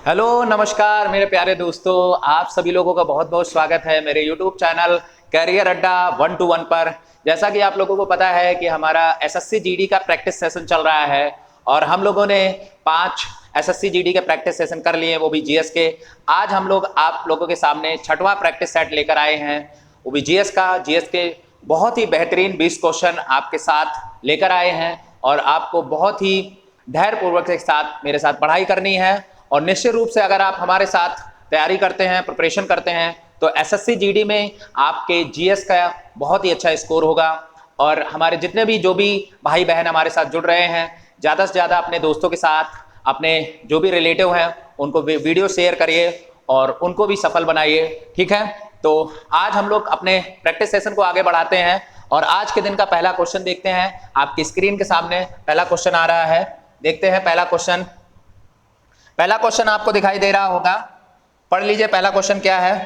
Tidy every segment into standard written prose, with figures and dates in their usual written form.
Hello नमस्कार मेरे प्यारे दोस्तों, आप सभी लोगों का बहुत बहुत स्वागत है मेरे YouTube चैनल करियर अड्डा 1 to 1 पर। जैसा कि आप लोगों को पता है कि हमारा एसएससी जीडी का प्रैक्टिस सेशन चल रहा है और हम लोगों ने 5 एसएससी जीडी के प्रैक्टिस सेशन कर लिए, वो भी जीएस के। आज हम लोग आप लोगों के सामने 6वां प्रैक्टिस सेट लेकर आए हैं, वो भी जीएस का। जीएस के बहुत ही बेहतरीन 20 क्वेश्चन आपके साथ लेकर आए हैं और आपको बहुत ही धैर्यपूर्वक के साथ मेरे साथ पढ़ाई करनी है। और निश्चित रूप से अगर आप हमारे साथ तैयारी करते हैं, प्रिपरेशन करते हैं, तो एसएससी जीडी में आपके जीएस का बहुत ही अच्छा स्कोर होगा। और हमारे जितने भी जो भी भाई बहन हमारे साथ जुड़ रहे हैं, ज़्यादा से ज़्यादा अपने दोस्तों के साथ, अपने जो भी रिलेटिव हैं उनको वीडियो शेयर करिए और उनको भी सफल बनाइए, ठीक है। तो आज हम लोग अपने प्रैक्टिस सेशन को आगे बढ़ाते हैं और आज के दिन का पहला क्वेश्चन देखते हैं। आपकी स्क्रीन के सामने पहला क्वेश्चन आ रहा है, देखते हैं पहला क्वेश्चन। पहला क्वेश्चन आपको दिखाई दे रहा होगा, पढ़ लीजिए। पहला क्वेश्चन क्या है?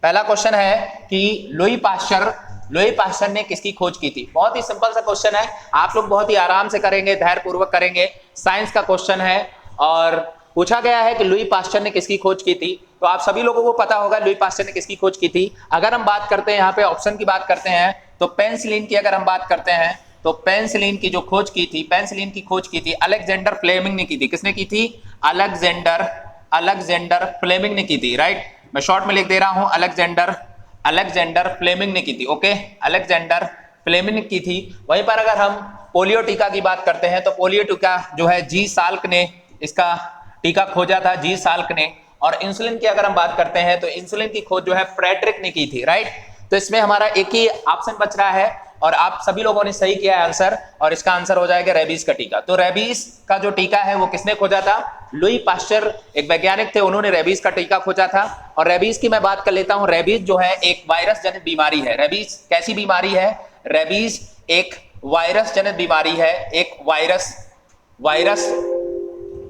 पहला क्वेश्चन है कि लुई पाश्चर ने किसकी खोज की थी। बहुत ही सिंपल सा क्वेश्चन है, आप लोग बहुत ही आराम से करेंगे, धैर्यपूर्वक करेंगे। साइंस का क्वेश्चन है और पूछा गया है कि लुई पाश्चर ने किसकी खोज की थी। तो आप सभी लोगों को पता होगा लुई पाश्चर ने किसकी खोज की थी। अगर हम बात करते हैं, यहाँ पे ऑप्शन की बात करते हैं, तो पेनिसिलिन की अगर हम बात करते हैं तो पेनिसिलिन की जो खोज की थी, पेनिसिलिन की खोज की थी अलेक्जेंडर फ्लेमिंग ने की थी। किसने की थी? अलेक्जेंडर फ्लेमिंग ने की थी, राइट। मैं शॉर्ट में लिख दे रहा हूं, अलेक्जेंडर फ्लेमिंग ने की थी, ओके। अलेक्जेंडर फ्लेमिंग ने की थी। वहीं पर अगर हम पोलियो टीका की बात करते हैं तो पोलियो टीका जो है जी साल्क ने इसका टीका खोजा था, जी साल्क ने। और इंसुलिन की अगर हम बात करते हैं तो इंसुलिन की खोज जो है फ्रेडरिक ने की थी, राइट। तो इसमें हमारा एक ही ऑप्शन बच रहा है और आप सभी लोगों ने सही किया है आंसर, और इसका आंसर हो जाएगा रेबीज का टीका। तो रेबीज का जो टीका है वो किसने खोजा था? लुई पाश्चर एक वैज्ञानिक थे, उन्होंने रेबीज का टीका खोजा था। और रेबीज की मैं बात कर लेता हूं। रेबीज जो है एक वायरस जनित बीमारी है। रेबीज कैसी बीमारी है? रेबीज एक वायरस जनित बीमारी है, एक वायरस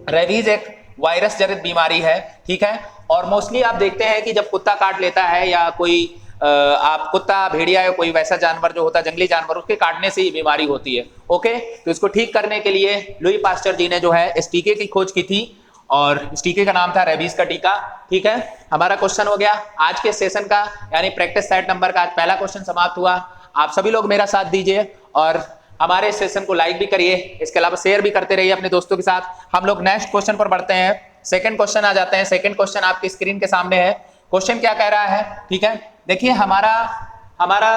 रेबीज एक वायरस जनित बीमारी है, ठीक है। और मोस्टली आप देखते हैं कि जब कुत्ता काट लेता है या कोई आप कुत्ता, भेड़िया या कोई वैसा जानवर जो होता है, जंगली जानवर, उसके काटने से ही बीमारी होती है, ओके। तो इसको ठीक करने के लिए लुई पाश्चर जी ने जो है इस टीके की खोज की थी और इस टीके का नाम था रेबीज का टीका, ठीक है। हमारा क्वेश्चन हो गया आज के सेशन का, यानी प्रैक्टिस सेट नंबर का आज पहला क्वेश्चन समाप्त हुआ। आप सभी लोग मेरा साथ दीजिए और हमारे सेशन को लाइक भी करिए, इसके अलावा शेयर भी करते रहिए अपने दोस्तों के साथ। हम लोग नेक्स्ट क्वेश्चन पर बढ़ते हैं, सेकंड क्वेश्चन आ जाते हैं। सेकंड क्वेश्चन आपकी स्क्रीन के सामने है। क्वेश्चन क्या कह रहा है, ठीक है। देखिए, हमारा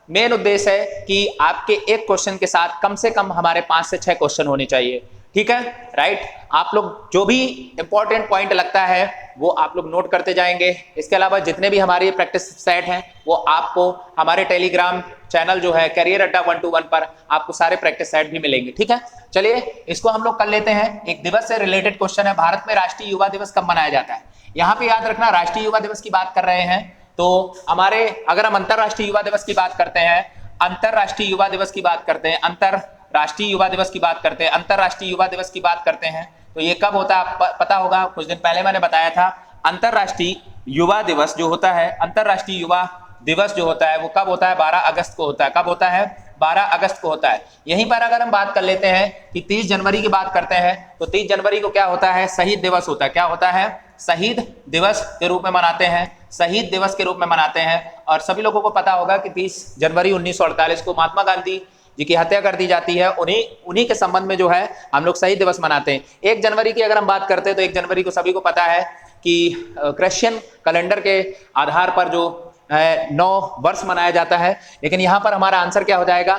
मेन उद्देश्य है कि आपके एक क्वेश्चन के साथ कम से कम हमारे 5 से 6 क्वेश्चन होने चाहिए, ठीक है, राइट। आप लोग जो भी इंपॉर्टेंट पॉइंट लगता है वो आप लोग नोट करते जाएंगे। इसके अलावा जितने भी हमारे प्रैक्टिस सेट हैं वो आपको हमारे टेलीग्राम चैनल जो है करियर अड्डा 1 to 1 पर आपको सारे प्रैक्टिस सेट भी मिलेंगे, ठीक है। चलिए इसको हम लोग कर लेते हैं। एक दिवस से रिलेटेड क्वेश्चन है, भारत में राष्ट्रीय युवा दिवस कब मनाया जाता है? यहाँ पे याद रखना, राष्ट्रीय युवा दिवस की बात कर रहे हैं तो हमारे, अगर हम अंतरराष्ट्रीय युवा दिवस की बात करते हैं, अंतरराष्ट्रीय युवा दिवस की बात करते हैं, अंतरराष्ट्रीय युवा दिवस की बात करते हैं, अंतरराष्ट्रीय युवा दिवस की बात करते हैं, तो ये कब होता है पता होगा, कुछ दिन पहले मैंने बताया था। अंतरराष्ट्रीय युवा दिवस जो होता है, अंतरराष्ट्रीय युवा दिवस जो होता है वो कब होता है? 12 अगस्त को होता है। कब होता है? 12 अगस्त को होता है। यहीं पर अगर हम बात कर लेते हैं कि 30 जनवरी की बात करते हैं तो 30 जनवरी को क्या होता है? शहीद दिवस होता है। क्या होता है? शहीद दिवस के रूप में मनाते हैं, शहीद दिवस के रूप में मनाते हैं। और सभी लोगों को पता होगा कि 30 जनवरी 1948 को महात्मा गांधी जी की हत्या कर दी जाती है। उन्हीं के संबंध में जो है हम लोग शहीद दिवस मनाते हैं। 1 जनवरी की अगर हम बात करते हैं तो 1 जनवरी को सभी को पता है कि क्रिश्चियन कैलेंडर के आधार पर जो है 9 वर्ष मनाया जाता है। लेकिन यहाँ पर हमारा आंसर क्या हो जाएगा?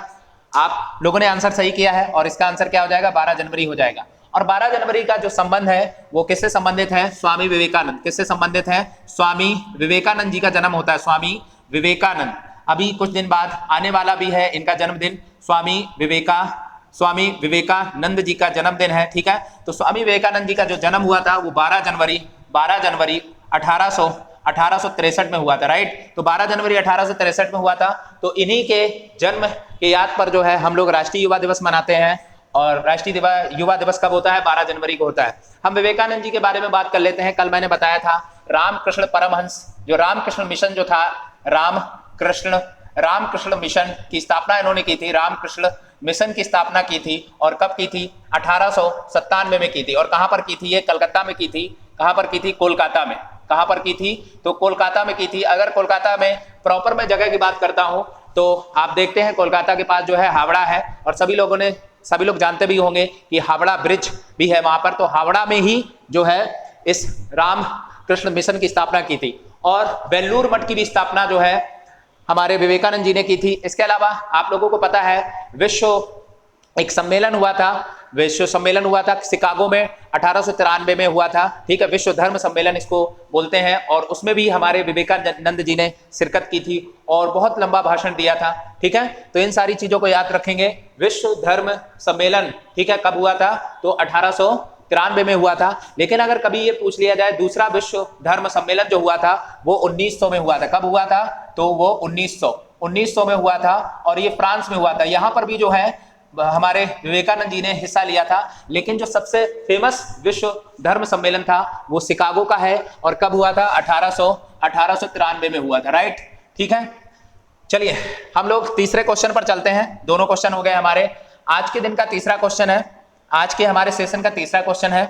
आप लोगों ने आंसर सही किया है और इसका आंसर क्या हो जाएगा? 12 जनवरी हो जाएगा। और 12 जनवरी का जो संबंध है वो किससे संबंधित है? स्वामी विवेकानंद। किससे संबंधित है? स्वामी विवेकानंद जी का जन्म होता है। स्वामी विवेकानंद, अभी कुछ दिन बाद आने वाला भी है इनका जन्मदिन। स्वामी विवेकानंद जी का जन्मदिन है, ठीक है। तो स्वामी विवेकानंद जी का जो जन्म हुआ था वो 12 जनवरी 1863 में हुआ था, राइट। तो 12 जनवरी 1863 में हुआ था। तो इन्हीं के जन्म के याद पर जो है हम लोग राष्ट्रीय युवा दिवस मनाते हैं। और राष्ट्रीय युवा दिवस कब होता है? 12 जनवरी को होता है। हम विवेकानंद जी के बारे में बात कर लेते हैं। कल मैंने बताया था रामकृष्ण परमहंस, जो रामकृष्ण मिशन जो था, रामकृष्ण मिशन की स्थापना इन्होंने की थी। रामकृष्ण मिशन की स्थापना की थी और कब की थी? 1897 में की थी। और कहां पर की थी? ये कलकत्ता में की थी। कहां पर की थी? कोलकाता में। कहां पर की थी? तो कोलकाता में की थी। अगर कोलकाता में प्रॉपर मैं जगह की बात करता हूं तो आप देखते हैं कोलकाता के पास जो है हावड़ा है, और सभी लोग जानते भी होंगे कि हावड़ा ब्रिज भी है वहां पर। तो हावड़ा में ही जो है इस राम कृष्ण मिशन की स्थापना की थी। और बेलूर मठ की भी स्थापना जो है हमारे विवेकानंद जी ने की थी। इसके अलावा आप लोगों को पता है एक सम्मेलन हुआ था, विश्व सम्मेलन हुआ था शिकागो में 1893 में हुआ था, ठीक है, विश्व धर्म सम्मेलन इसको बोलते हैं। और उसमें भी हमारे विवेकानंद जी ने शिरकत की थी और बहुत लंबा भाषण दिया था, ठीक है। तो इन सारी चीजों को याद रखेंगे। विश्व धर्म सम्मेलन, ठीक है, कब हुआ था? तो 1893 में हुआ था। लेकिन अगर कभी ये पूछ लिया जाए दूसरा विश्व धर्म सम्मेलन जो हुआ था वो 1900 में हुआ था। कब हुआ था? तो वो 1900 में हुआ था और ये फ्रांस में हुआ था। यहां पर भी जो है हमारे विवेकानंद जी ने हिस्सा लिया था। लेकिन जो सबसे फेमस विश्व धर्म सम्मेलन था वो शिकागो का है। और कब हुआ था? 1893 में हुआ था, राइट, ठीक है। चलिए हम लोग तीसरे क्वेश्चन पर चलते हैं। दोनों क्वेश्चन हो गए हमारे। आज के दिन का तीसरा क्वेश्चन है, आज के हमारे सेशन का तीसरा क्वेश्चन है।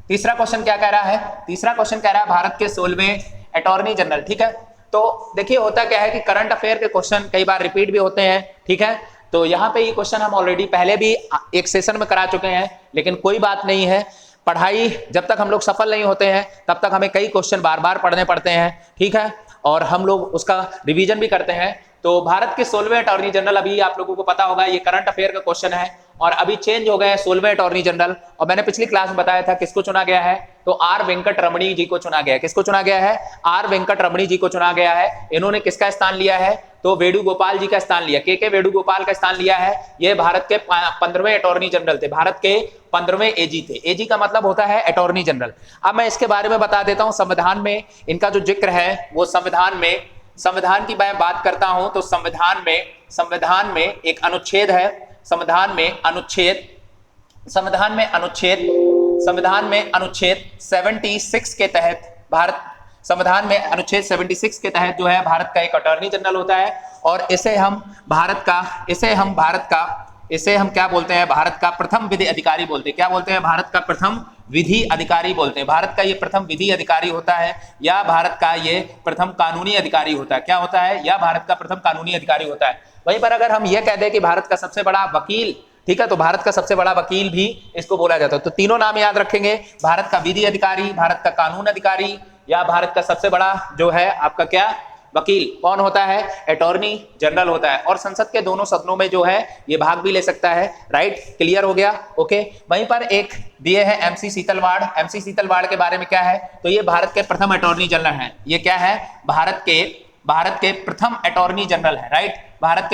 तीसरा क्वेश्चन क्या कह रहा है? तीसरा क्वेश्चन कह रहा है भारत के 16वें अटॉर्नी जनरल, ठीक है। तो देखिए होता क्या है कि करंट अफेयर के क्वेश्चन कई बार रिपीट भी होते हैं, ठीक है। तो यहाँ पे ये क्वेश्चन हम ऑलरेडी पहले भी एक सेशन में करा चुके हैं, लेकिन कोई बात नहीं है। पढ़ाई जब तक हम लोग सफल नहीं होते हैं तब तक हमें कई क्वेश्चन बार बार पढ़ने पड़ते हैं, ठीक है, और हम लोग उसका रिवीजन भी करते हैं। तो भारत के 16वें अटॉर्नी जनरल, अभी आप लोगों को पता होगा ये करंट अफेयर का क्वेश्चन है और अभी चेंज हो गए हैं 16वें अटॉर्नी जनरल। और मैंने पिछली क्लास में बताया था किसको चुना गया है, तो आर वेंकट रमणी जी को चुना गया है। किसको चुना गया है? आर वेंकट रमणी जी को चुना गया है। इन्होंने किसका स्थान लिया है? तो वेणुगोपाल जी का स्थान लिया, के वेणुगोपाल का स्थान लिया है। ये भारत के 15वें अटॉर्नी जनरल थे, भारत के 15वें एजी थे। एजी का मतलब होता है अटॉर्नी जनरल। अब मैं इसके बारे में बता देता हूं। संविधान में इनका जो जिक्र है वो संविधान की मैं बात करता हूं तो संविधान में एक अनुच्छेद है। संविधान में अनुच्छेद 76 के तहत संविधान में अनुच्छेद 76 के तहत जो है भारत का एक अटॉर्नी जनरल होता है। और इसे हम क्या बोलते हैं? भारत का प्रथम विधि अधिकारी बोलते हैं। क्या बोलते हैं? भारत का प्रथम विधि अधिकारी बोलते हैं। भारत का ये प्रथम विधि अधिकारी होता है या भारत का ये प्रथम कानूनी अधिकारी होता है। क्या होता है? या भारत का प्रथम कानूनी अधिकारी होता है। वहीं पर अगर हम ये कह दें कि भारत का सबसे बड़ा वकील, ठीक है, तो भारत का सबसे बड़ा वकील भी इसको बोला जाता है। तो तीनों नाम याद रखेंगे, भारत का विधि अधिकारी, भारत का कानून अधिकारी या भारत का सबसे बड़ा जो है आपका क्या वकील, कौन होता है? अटॉर्नी जनरल होता है। और संसद के दोनों सदनों में जो है ये भाग भी ले सकता है, राइट, क्लियर हो गया, ओके। वहीं पर एक दिए है एमसी सीतलवाड़। एमसी सीतलवाड़ के बारे में क्या है? तो ये भारत के प्रथम अटॉर्नी जनरल है। ये क्या है? भारत के प्रथम अटॉर्नी जनरल है, राइट, भारत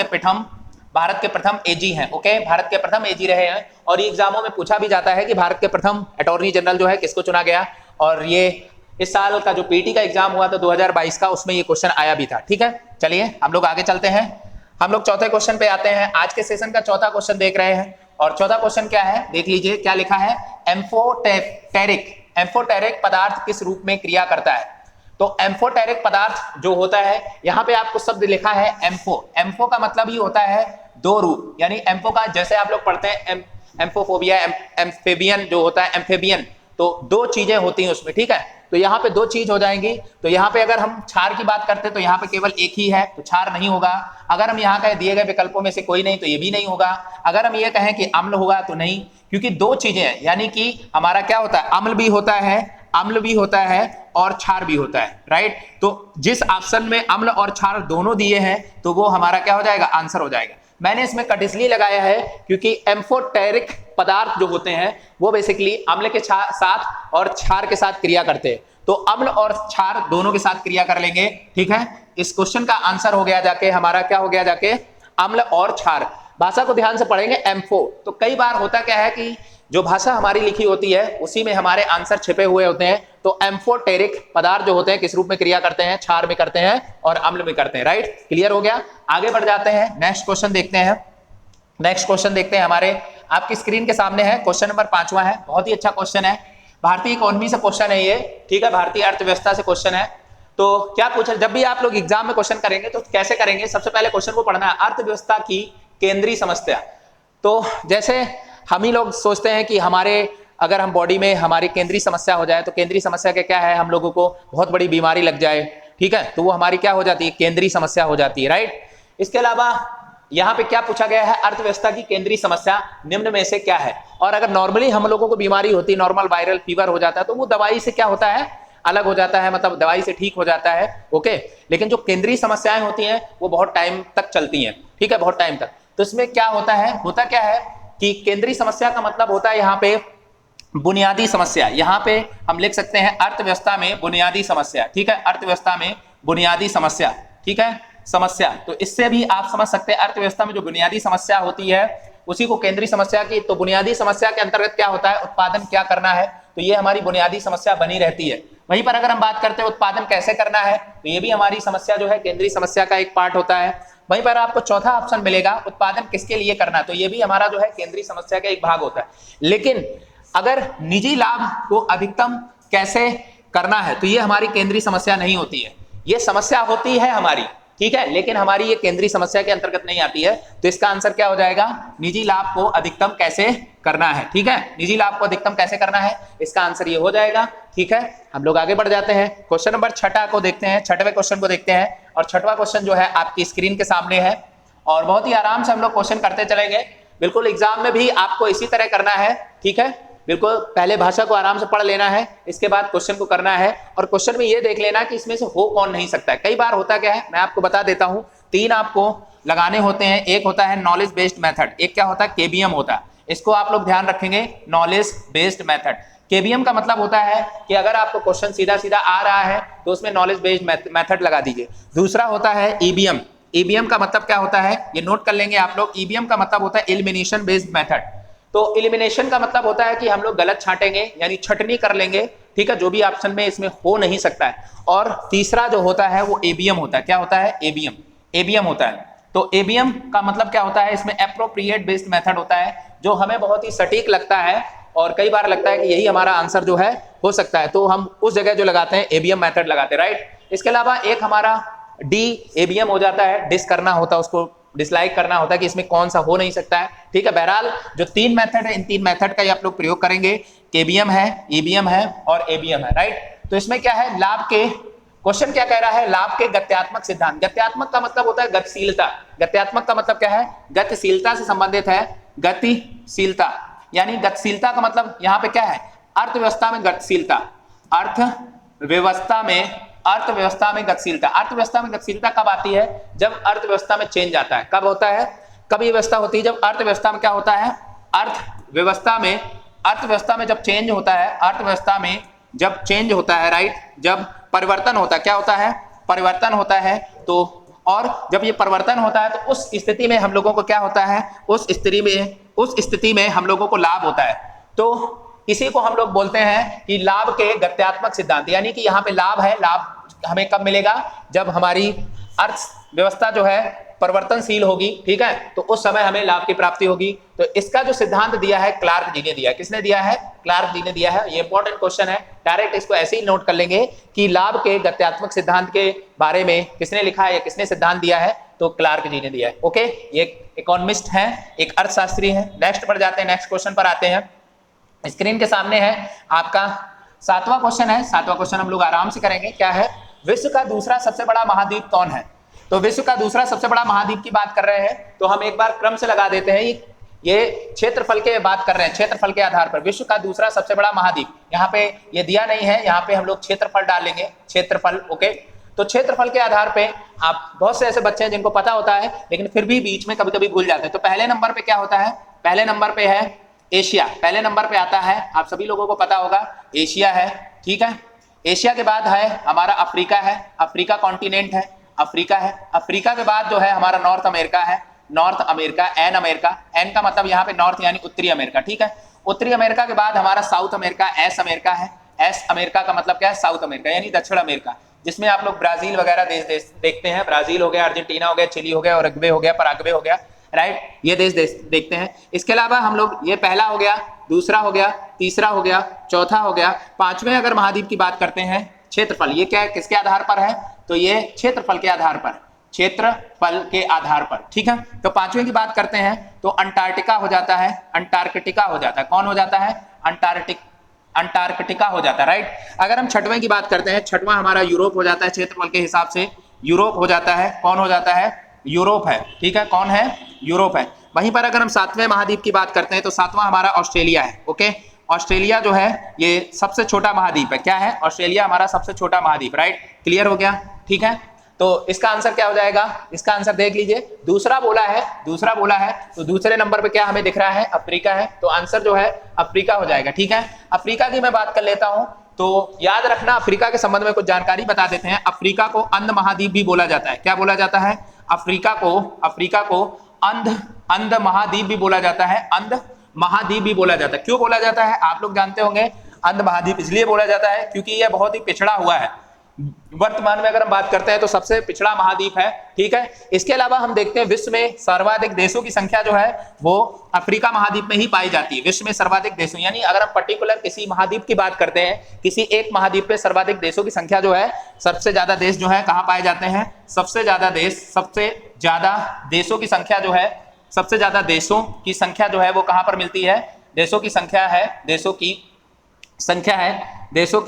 के प्रथम एजी हैं, ओके, भारत के प्रथम एजी रहे हैं। और ये एग्जामों में पूछा भी जाता है कि भारत के प्रथम अटॉर्नी जनरल जो है किसको चुना गया। और ये इस साल का जो पीटी का एग्जाम हुआ था 2022 का, उसमें ये क्वेश्चन आया भी था, ठीक है। चलिए हम लोग आगे चलते हैं। हम लोग चौथे क्वेश्चन पे आते हैं। आज के सेशन का चौथा क्वेश्चन देख रहे हैं और चौथा क्वेश्चन क्या है देख लीजिए। क्या लिखा है? एम्फोटेरिक पदार्थ किस रूप में क्रिया करता है? तो एम्फोटेरिक पदार्थ जो होता है, यहाँ पे आपको शब्द लिखा है एम्फो का मतलब ही होता है दो रूप। यानी एम्फो का, जैसे आप लोग पढ़ते हैं एम्फोफोबिया, एम्फेबियन जो होता है, एम्फेबियन, तो दो चीजें होती हैं उसमें, ठीक है। तो यहाँ पे दो चीज हो जाएंगी। तो यहाँ पे अगर हम क्षार की बात करते हैं तो यहाँ पे केवल एक ही है, तो क्षार नहीं होगा। अगर हम यहाँ का दिए गए विकल्पों में से कोई नहीं तो ये भी नहीं होगा। अगर हम ये कहें कि अम्ल होगा तो नहीं, क्योंकि दो चीजें हैं। यानी कि हमारा क्या होता है? अम्ल भी होता है और क्षार भी होता है, राइट। तो जिस ऑप्शन में अम्ल और क्षार दोनों दिए हैं तो वो हमारा क्या हो जाएगा? आंसर हो जाएगा। मैंने इसमें कट इसलिए लगाया है क्योंकि एम्फोटेरिक पदार्थ जो होते हैं वो बेसिकली अम्ल के साथ और क्षार के साथ क्रिया करते हैं। तो अम्ल और क्षार दोनों के साथ क्रिया कर लेंगे, ठीक है। इस क्वेश्चन का आंसर हो गया जाके हमारा क्या हो गया जाके? अम्ल और क्षार। भाषा को ध्यान से पढ़ेंगे। एम्फो, तो कई बार होता क्या है कि जो भाषा हमारी लिखी होती है उसी में हमारे आंसर छिपे हुए होते हैं। तो एम्फोटेरिक पदार्थ जो होते हैं किस रूप में क्रिया करते हैं? क्षार में करते हैं और अम्ल में करते हैं, राइट, क्लियर हो गया। आगे बढ़ जाते हैं, नेक्स्ट क्वेश्चन देखते हैं। हमारे आपकी स्क्रीन के सामने है, क्वेश्चन नंबर 5वां है। बहुत ही अच्छा क्वेश्चन है, भारतीय इकोनॉमी से क्वेश्चन है ये, ठीक है, भारतीय अर्थव्यवस्था से क्वेश्चन है। तो क्या पूछा, जब भी आप लोग एग्जाम में क्वेश्चन करेंगे तो कैसे करेंगे? सबसे पहले क्वेश्चन को पढ़ना है, अर्थव्यवस्था की केंद्रीय समस्या। तो जैसे हम ही लोग सोचते हैं कि हमारे अगर हम बॉडी में हमारी केंद्रीय समस्या हो जाए, तो केंद्रीय समस्या के क्या है, हम लोगों को बहुत बड़ी बीमारी लग जाए, ठीक है, तो वो हमारी क्या हो जाती है, केंद्रीय समस्या हो जाती है, राइट। इसके अलावा यहाँ पे क्या पूछा गया है, अर्थव्यवस्था की केंद्रीय समस्या निम्न में से क्या है। और अगर नॉर्मली हम लोगों को बीमारी होती है, नॉर्मल वायरल फीवर हो जाता है, तो वो दवाई से क्या होता है, अलग हो जाता है, मतलब दवाई से ठीक हो जाता है, ओके। लेकिन जो केंद्रीय समस्याएं होती हैं वो बहुत टाइम तक चलती हैं, ठीक है, बहुत टाइम तक। तो इसमें क्या होता है, होता क्या है कि केंद्रीय समस्या का मतलब होता है यहाँ पे बुनियादी समस्या। यहाँ पे हम लिख सकते हैं अर्थव्यवस्था में बुनियादी समस्या, ठीक है, अर्थव्यवस्था में बुनियादी समस्या, ठीक है, समस्या। तो इससे भी आप समझ सकते हैं अर्थव्यवस्था में जो बुनियादी समस्या होती है उसी को केंद्रीय समस्या की। तो बुनियादी समस्या के अंतर्गत क्या होता है, उत्पादन क्या करना है, तो ये हमारी बुनियादी समस्या बनी रहती है। वहीं पर अगर हम बात करते हैं उत्पादन कैसे करना है, तो ये भी हमारी समस्या जो है केंद्रीय समस्या का एक पार्ट होता है। वहीं पर आपको चौथा ऑप्शन मिलेगा उत्पादन किसके लिए करना है, तो ये भी हमारा जो है केंद्रीय समस्या का एक भाग होता है। लेकिन अगर निजी लाभ को अधिकतम कैसे करना है, तो ये हमारी केंद्रीय समस्या नहीं होती है, ये समस्या होती है हमारी, ठीक है, लेकिन हमारी ये केंद्रीय समस्या के अंतर्गत नहीं आती है। तो इसका आंसर क्या हो जाएगा, निजी लाभ को अधिकतम कैसे करना है, ठीक है, निजी लाभ को अधिकतम कैसे करना है, इसका आंसर ये हो जाएगा, ठीक है। हम लोग आगे बढ़ जाते हैं, क्वेश्चन नंबर 6 को देखते हैं, 6वें क्वेश्चन को देखते हैं। और 6वां क्वेश्चन जो है आपकी स्क्रीन के सामने है और बहुत ही आराम से हम लोग क्वेश्चन करते चलेंगे। बिल्कुल एग्जाम में भी आपको इसी तरह करना है, ठीक है, बिल्कुल पहले भाषा को आराम से पढ़ लेना है, इसके बाद क्वेश्चन को करना है। और क्वेश्चन में ये देख लेना कि इसमें से हो कौन नहीं सकता है। कई बार होता क्या है, मैं आपको बता देता हूं, 3 आपको लगाने होते हैं। एक होता है नॉलेज बेस्ड मेथड, एक क्या होता है, केबीएम होता है। इसको आप लोग ध्यान रखेंगे, नॉलेज बेस्ड मेथड। केबीएम का मतलब होता है कि अगर आपको क्वेश्चन सीधा सीधा आ रहा है तो उसमें नॉलेज बेस्ड मेथड लगा दीजिए। दूसरा होता है ईबीएम। ईबीएम का मतलब क्या होता है, ये नोट कर लेंगे आप लोग। ईबीएम का मतलब होता है एलिमिनेशन बेस्ड मेथड। तो एलिमिनेशन का मतलब होता है कि हम लोग गलत छांटेंगे, यानी छटनी कर लेंगे, ठीक है, जो भी ऑप्शन में इसमें हो नहीं सकता है। और तीसरा जो होता है वो एबीएम होता है। क्या होता है, एबीएम, एबीएम होता है। तो एबीएम का मतलब क्या होता है, इसमें एप्रोप्रिएट बेस्ड मेथड होता है, जो हमें बहुत ही सटीक लगता है और कई बार लगता है कि यही हमारा आंसर जो है हो सकता है, तो हम उस जगह जो लगाते हैं एबीएम मेथड लगाते हैं, राइट। इसके अलावा एक हमारा डी एबीएम हो जाता है, डिस करना होता है, उसको डिसलाइक करना होता है कि इसमें कौन सा हो नहीं सकता है, ठीक है। बहरहाल जो 3 मेथड है, इन 3 मेथड का आप लोग प्रयोग करेंगे। केबीएम है, ईबीएम है और एबीएम है, राइट। तो इसमें क्या है, लाभ के क्वेश्चन क्या कह रहा है, लाभ के गत्यात्मक सिद्धांत। गत्यात्मक का मतलब होता है गतिशीलता। गत्यात्मक का मतलब क्या है, गतिशीलता से संबंधित है, गतिशीलता। यानी गतिशीलता का मतलब यहाँ पे क्या है, अर्थव्यवस्था में गतिशीलता, अर्थव्यवस्था में गतिशीलता। अर्थव्यवस्था में गतिशीलता कब आती है, जब अर्थव्यवस्था में चेंज आता है। कब होता है, कब ये व्यवस्था होती है, जब अर्थव्यवस्था में क्या होता है, अर्थव्यवस्था में जब चेंज होता है, अर्थव्यवस्था में जब चेंज होता है, राइट, जब परिवर्तन होता है। क्या होता है, परिवर्तन होता है। तो और जब ये परिवर्तन होता है तो उस स्थिति में हम लोगों को क्या होता है, उस स्थिति में हम लोगों को लाभ होता है। तो इसी को हम लोग बोलते हैं कि लाभ के गत्यात्मक सिद्धांत। यानी कि यहाँ पे लाभ है, लाभ हमें कब मिलेगा, जब हमारी अर्थव्यवस्था जो है परिवर्तनशील होगी, ठीक है, तो उस समय हमें लाभ की प्राप्ति होगी। तो इसका जो सिद्धांत दिया है क्लार्क जी ने दिया है। किसने दिया है, क्लार्क जी ने दिया है। ये इंपॉर्टेंट क्वेश्चन है, डायरेक्ट इसको ऐसे ही नोट कर लेंगे कि लाभ के गत्यात्मक सिद्धांत के बारे में किसने लिखा है या किसने सिद्धांत दिया है, तो क्लार्क जी ने दिया है, ओके। ये इकोनॉमिस्ट है, एक अर्थशास्त्री है। नेक्स्ट पर जाते हैं, नेक्स्ट क्वेश्चन पर आते हैं। स्क्रीन के सामने है आपका 7वां क्वेश्चन है। 7वां क्वेश्चन हम लोग आराम से करेंगे। क्या है, विश्व का दूसरा सबसे बड़ा महाद्वीप कौन है। तो विश्व का दूसरा सबसे बड़ा महाद्वीप की बात कर रहे हैं, तो हम एक बार क्रम से लगा देते हैं। ये क्षेत्रफल के बात कर रहे हैं, क्षेत्रफल के आधार पर विश्व का दूसरा सबसे बड़ा महाद्वीप। यहाँ पे ये दिया नहीं है, यहाँ पे हम लोग क्षेत्रफल डाल लेंगे, क्षेत्रफल, ओके। तो क्षेत्रफल के आधार पे आप, बहुत से ऐसे बच्चे हैं जिनको पता होता है लेकिन फिर भी बीच में कभी कभी भूल जाते हैं। तो पहले नंबर पे क्या होता है, पहले नंबर पे है एशिया, पहले नंबर पे आता है, आप सभी लोगों को पता होगा, एशिया है, ठीक है। एशिया के बाद है हमारा अफ्रीका है, अफ्रीका कॉन्टिनेंट है, अफ्रीका है। अफ्रीका के बाद जो है हमारा नॉर्थ अमेरिका है, North America, N America, N का मतलब यहाँ पे नॉर्थ यानी उत्तरी अमेरिका, ठीक है। उत्तरी अमेरिका के बाद हमारा साउथ अमेरिका, एस अमेरिका है। एस अमेरिका का मतलब क्या है, साउथ अमेरिका यानी दक्षिण अमेरिका, जिसमें आप लोग ब्राजील वगैरह देश देखते हैं। ब्राजील हो गया, अर्जेंटीना हो गया, चिली हो गया, उरुग्वे हो गया, पराग्वे हो गया, राइट, ये देश देखते हैं। इसके अलावा हम लोग, ये पहला हो गया, दूसरा हो गया, तीसरा हो गया, चौथा हो गया, 5वें अगर महाद्वीप की बात करते हैं, क्षेत्रफल, ये क्या है, किसके आधार पर है, तो ये क्षेत्रफल के आधार पर, क्षेत्रफल के आधार पर, ठीक है। तो पांचवें की बात करते हैं तो अंटार्कटिका हो जाता है, अंटार्कटिका हो जाता है, कौन हो जाता है, अंटार्कटिका हो जाता है, राइट। अगर हम छठवें की बात करते हैं, छठवां हमारा यूरोप हो जाता है, क्षेत्रफल के हिसाब से यूरोप हो जाता है, कौन हो जाता है, यूरोप है, ठीक है, कौन है, यूरोप है। वहीं पर अगर हम सातवें महाद्वीप की बात करते हैं तो सातवां हमारा ऑस्ट्रेलिया है, ओके। ऑस्ट्रेलिया जो है ये सबसे छोटा महाद्वीप है, क्या है, ऑस्ट्रेलिया हमारा सबसे छोटा महाद्वीप, राइट, क्लियर हो गया, ठीक है। तो इसका आंसर क्या हो जाएगा, इसका आंसर देख लीजिए, दूसरा बोला है, दूसरा बोला है, तो दूसरे नंबर पे क्या हमें दिख रहा है, अफ्रीका है, तो आंसर जो है अफ्रीका हो जाएगा, ठीक है। अफ्रीका की मैं बात कर लेता हूं, तो याद रखना अफ्रीका के संबंध में कुछ जानकारी बता देते हैं। अफ्रीका को अंध महाद्वीप भी बोला जाता है, क्या बोला जाता है, अफ्रीका को अंध महाद्वीप भी बोला जाता है, अंध महाद्वीप भी बोला जाता है। क्यों बोला जाता है, आप लोग जानते होंगे, अंध महाद्वीप इसलिए बोला जाता है क्योंकि यह बहुत ही पिछड़ा हुआ है, वर्तमान में अगर हम बात करते हैं तो सबसे पिछड़ा महाद्वीप है, ठीक है। इसके अलावा हम देखते हैं विश्व में सर्वाधिक देशों की संख्या जो है वो अफ्रीका महाद्वीप में ही पाई जाती है, विश्व में सर्वाधिक देशों, यानी अगर हम पर्टिकुलर किसी महाद्वीप की बात करते हैं, किसी एक महाद्वीप पे सर्वाधिक देशों की संख्या जो है, सबसे ज्यादा देश जो है कहां पाए जाते हैं, सबसे ज्यादा देशों की संख्या जो है, सबसे ज्यादा देशों की संख्या जो है वो कहां पर मिलती है, देशों की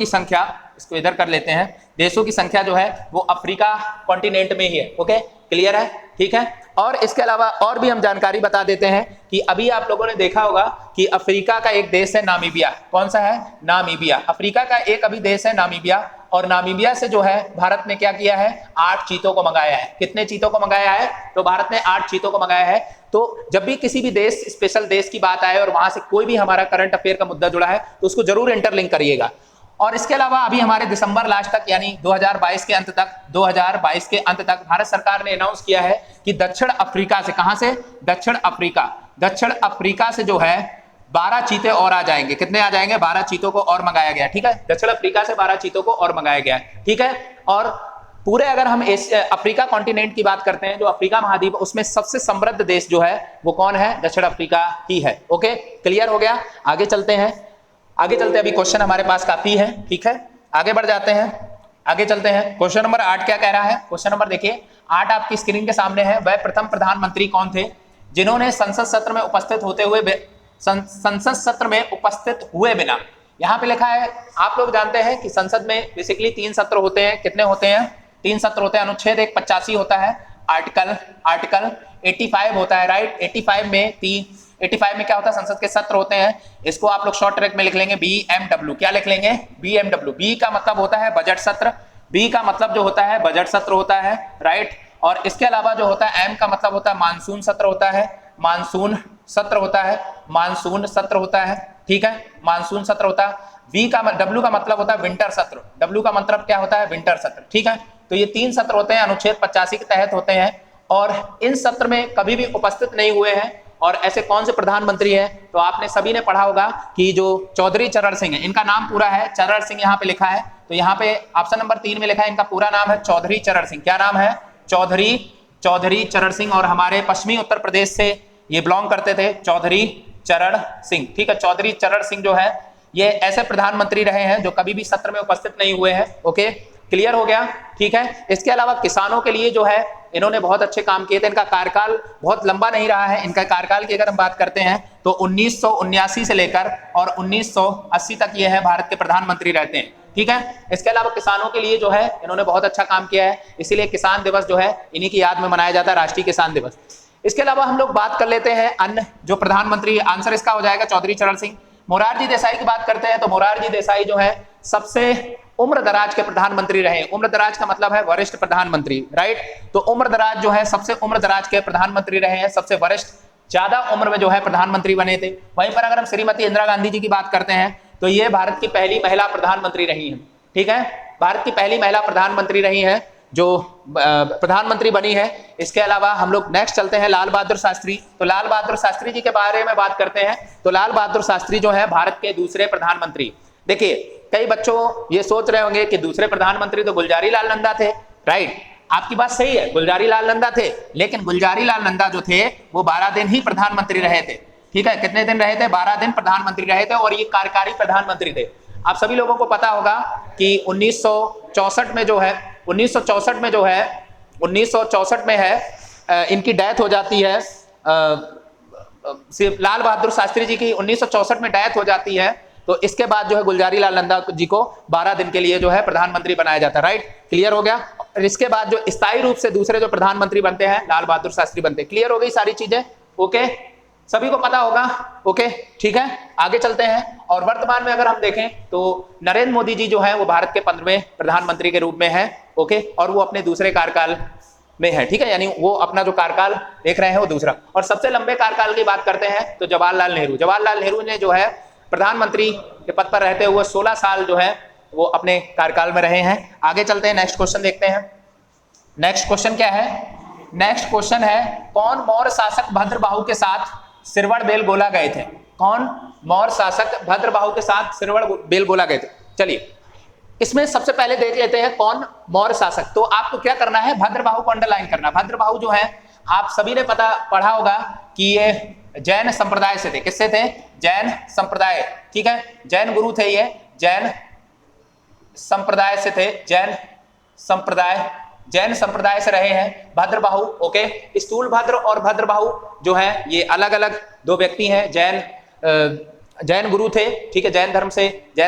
संख्या इसको इधर कर लेते हैं, देशों की संख्या जो है वो अफ्रीका कॉन्टिनेंट में ही है, ओके, क्लियर है, ठीक है। और इसके अलावा और भी हम जानकारी बता देते हैं कि अभी आप लोगों ने देखा होगा कि अफ्रीका का एक देश है नामीबिया, कौन सा है, नामीबिया, अफ्रीका का एक अभी देश है नामीबिया, और नामीबिया से जो है भारत ने क्या किया है, 8 चीतों को मंगाया है। कितने चीतों को मंगाया है, तो भारत ने 8 चीतों को मंगाया है। तो जब भी किसी भी देश, स्पेशल देश की बात आए और वहां से कोई भी हमारा करंट अफेयर का मुद्दा जुड़ा है तो उसको जरूर इंटरलिंक करिएगा। और इसके अलावा अभी हमारे दिसंबर लास्ट तक यानी 2022 के अंत तक भारत सरकार ने अनाउंस किया है कि दक्षिण अफ्रीका से, कहां से, दक्षिण अफ्रीका से जो है 12 चीते और आ जाएंगे। कितने आ जाएंगे, 12 चीतों को और मंगाया गया, ठीक है, दक्षिण अफ्रीका से 12 चीतों को और मंगाया गया, ठीक है। और पूरे अगर हम अफ्रीका कॉन्टिनेंट की बात करते हैं, जो अफ्रीका महाद्वीप, उसमें सबसे समृद्ध देश जो है वो कौन है, दक्षिण अफ्रीका ही है, ओके, क्लियर हो गया। आगे चलते हैं, अभी क्वेश्चन हमारे पास काफी है, ठीक है, आगे बढ़ जाते हैं, आगे चलते हैं। क्वेश्चन नंबर 8 क्या कह रहा है, क्वेश्चन नंबर देखिए 8 आपकी स्क्रीन के सामने है। वह प्रथम प्रधानमंत्री कौन थे जिन्होंने संसद सत्र में उपस्थित हुए बिना, यहाँ पे लिखा है, आप लोग जानते हैं कि संसद में बेसिकली 3 सत्र होते हैं, कितने होते हैं, 3 सत्र होते हैं। अनुच्छेद 185 होता है, आर्टिकल 85 होता है, राइट, 85 में क्या होता है, संसद के सत्र होते हैं। इसको आप लोग शॉर्ट ट्रैक में लिख लेंगे BMW, क्या लिख लेंगे, BMW। बी का मतलब होता है बजट सत्र, बी का मतलब जो होता है बजट सत्र होता है, राइट। और इसके अलावा जो होता है M का मतलब होता है मानसून सत्र होता है, मानसून सत्र होता है, ठीक है, मानसून सत्र होता है। W का मतलब होता है विंटर सत्र, W का मतलब क्या होता है, विंटर सत्र, ठीक है। तो ये 3 सत्र होते हैं, अनुच्छेद 85 के तहत होते हैं, और इन सत्र में कभी भी उपस्थित नहीं हुए हैं। और ऐसे कौन से प्रधानमंत्री हैं, तो आपने सभी ने पढ़ा होगा कि जो चौधरी चरण सिंह है, इनका नाम पूरा है चरण सिंह, यहाँ पे लिखा है, तो यहाँ पे ऑप्शन नंबर 3 में लिखा है, इनका पूरा नाम है चौधरी चरण सिंह। क्या नाम है, चौधरी चरण सिंह, और हमारे पश्चिमी उत्तर प्रदेश से ये बिलोंग करते थे, चौधरी चरण सिंह, ठीक है। चौधरी चरण सिंह जो है ये ऐसे प्रधानमंत्री रहे हैं जो कभी भी सत्र में उपस्थित नहीं हुए हैं, ओके, क्लियर हो गया, ठीक है। इसके अलावा किसानों के लिए जो है इन्होंने बहुत अच्छे काम किए थे, इनका कार्यकाल बहुत लंबा नहीं रहा है। इनका कार्यकाल की अगर हम बात करते हैं तो 1979 से लेकर और 1980 तक ये है भारत के प्रधानमंत्री रहते हैं, ठीक है। इसके अलावा किसानों के लिए जो है इन्होंने बहुत अच्छा काम किया है, इसीलिए किसान दिवस जो है इन्हीं की याद में मनाया जाता है, राष्ट्रीय किसान दिवस। इसके अलावा हम लोग बात कर लेते हैं अन्य जो प्रधानमंत्री, आंसर इसका हो जाएगा चौधरी चरण सिंह। मोरारजी देसाई की बात करते हैं तो मोरारजी देसाई जो है सबसे उम्र दराज के प्रधानमंत्री रहे। उम्र दराज का मतलब है वरिष्ठ प्रधानमंत्री, राइट। तो उम्र दराज जो है सबसे उम्र दराज के प्रधानमंत्री रहे हैं, सबसे वरिष्ठ, ज्यादा उम्र में जो है प्रधानमंत्री बने थे। वहीं पर अगर हम श्रीमती इंदिरा गांधी जी की बात करते हैं तो ये भारत की पहली महिला प्रधानमंत्री रही है, ठीक है, भारत की पहली महिला प्रधानमंत्री रही है जो प्रधानमंत्री बनी है। इसके अलावा हम लोग नेक्स्ट चलते हैं लाल बहादुर शास्त्री। तो लाल बहादुर शास्त्री जी के बारे में बात करते हैं तो लाल बहादुर शास्त्री जो है भारत के दूसरे प्रधानमंत्री। देखिए कई बच्चों ये सोच रहे होंगे कि दूसरे प्रधानमंत्री तो गुलजारी लाल नंदा थे, राइट, आपकी बात सही है, गुलजारी लाल नंदा थे, लेकिन गुलजारी लाल नंदा जो थे वो 12 दिन ही प्रधानमंत्री रहे थे, ठीक है। कितने दिन रहे थे, 12 दिन प्रधानमंत्री रहे थे, और ये कार्यकारी प्रधानमंत्री थे। आप सभी लोगों को पता होगा कि 1964 में जो है 1964 में है, इनकी डेथ हो जाती है, लाल बहादुर शास्त्री जी की 1964 में डेथ हो जाती है। तो इसके बाद जो है गुलजारी लाल नंदा जी को 12 दिन के लिए जो है प्रधानमंत्री बनाया जाता है। राइट, क्लियर हो गया। और इसके बाद जो स्थायी रूप से दूसरे जो प्रधानमंत्री बनते हैं लाल बहादुर शास्त्री बनते हैं। क्लियर हो गई सारी चीजें? ओके, सभी को पता होगा। ओके, ठीक है, आगे चलते हैं। और वर्तमान में अगर हम देखें तो नरेंद्र मोदी जी जो है वो भारत के 15वें प्रधानमंत्री के रूप में है। ओके, और वो अपने दूसरे कार्यकाल में है। ठीक है, यानी वो अपना जो कार्यकाल देख रहे हैं वो दूसरा। और सबसे लंबे कार्यकाल की बात करते हैं तो जवाहरलाल नेहरू। जवाहरलाल नेहरू ने जो है प्रधानमंत्री के पद पर रहते हुए 16 साल जो है वो अपने कार्यकाल में रहे हैं। आगे चलते हैं, नेक्स्ट क्वेश्चन देखते हैं। नेक्स्ट क्वेश्चन क्या है? नेक्स्ट क्वेश्चन है, कौन मौर्य शासक भद्रबाहु के साथ सिरवड़ बेलगोला गए थे? कौन मौर्य शासक भद्रबाहु के साथ सिरवड़ बेलगोला गए थे? चलिए, इसमें सबसे पहले देख लेते हैं कौन मौर्य शासक। तो आपको क्या करना है, भद्रबाहु को अंडरलाइन करना। भद्रबाहु जो है आप सभी ने पढ़ा होगा कि ये जैन संप्रदाय से थे। किससे थे? जैन संप्रदाय। ठीक है, जैन गुरु थे, ये जैन संप्रदाय से थे। जैन संप्रदाय से रहे हैं भद्रबाहु। ओके, स्थूल भद्र और भद्रबाहु जो है ये अलग अलग दो व्यक्ति हैं। जैन गुरु थे। ठीक है, जैन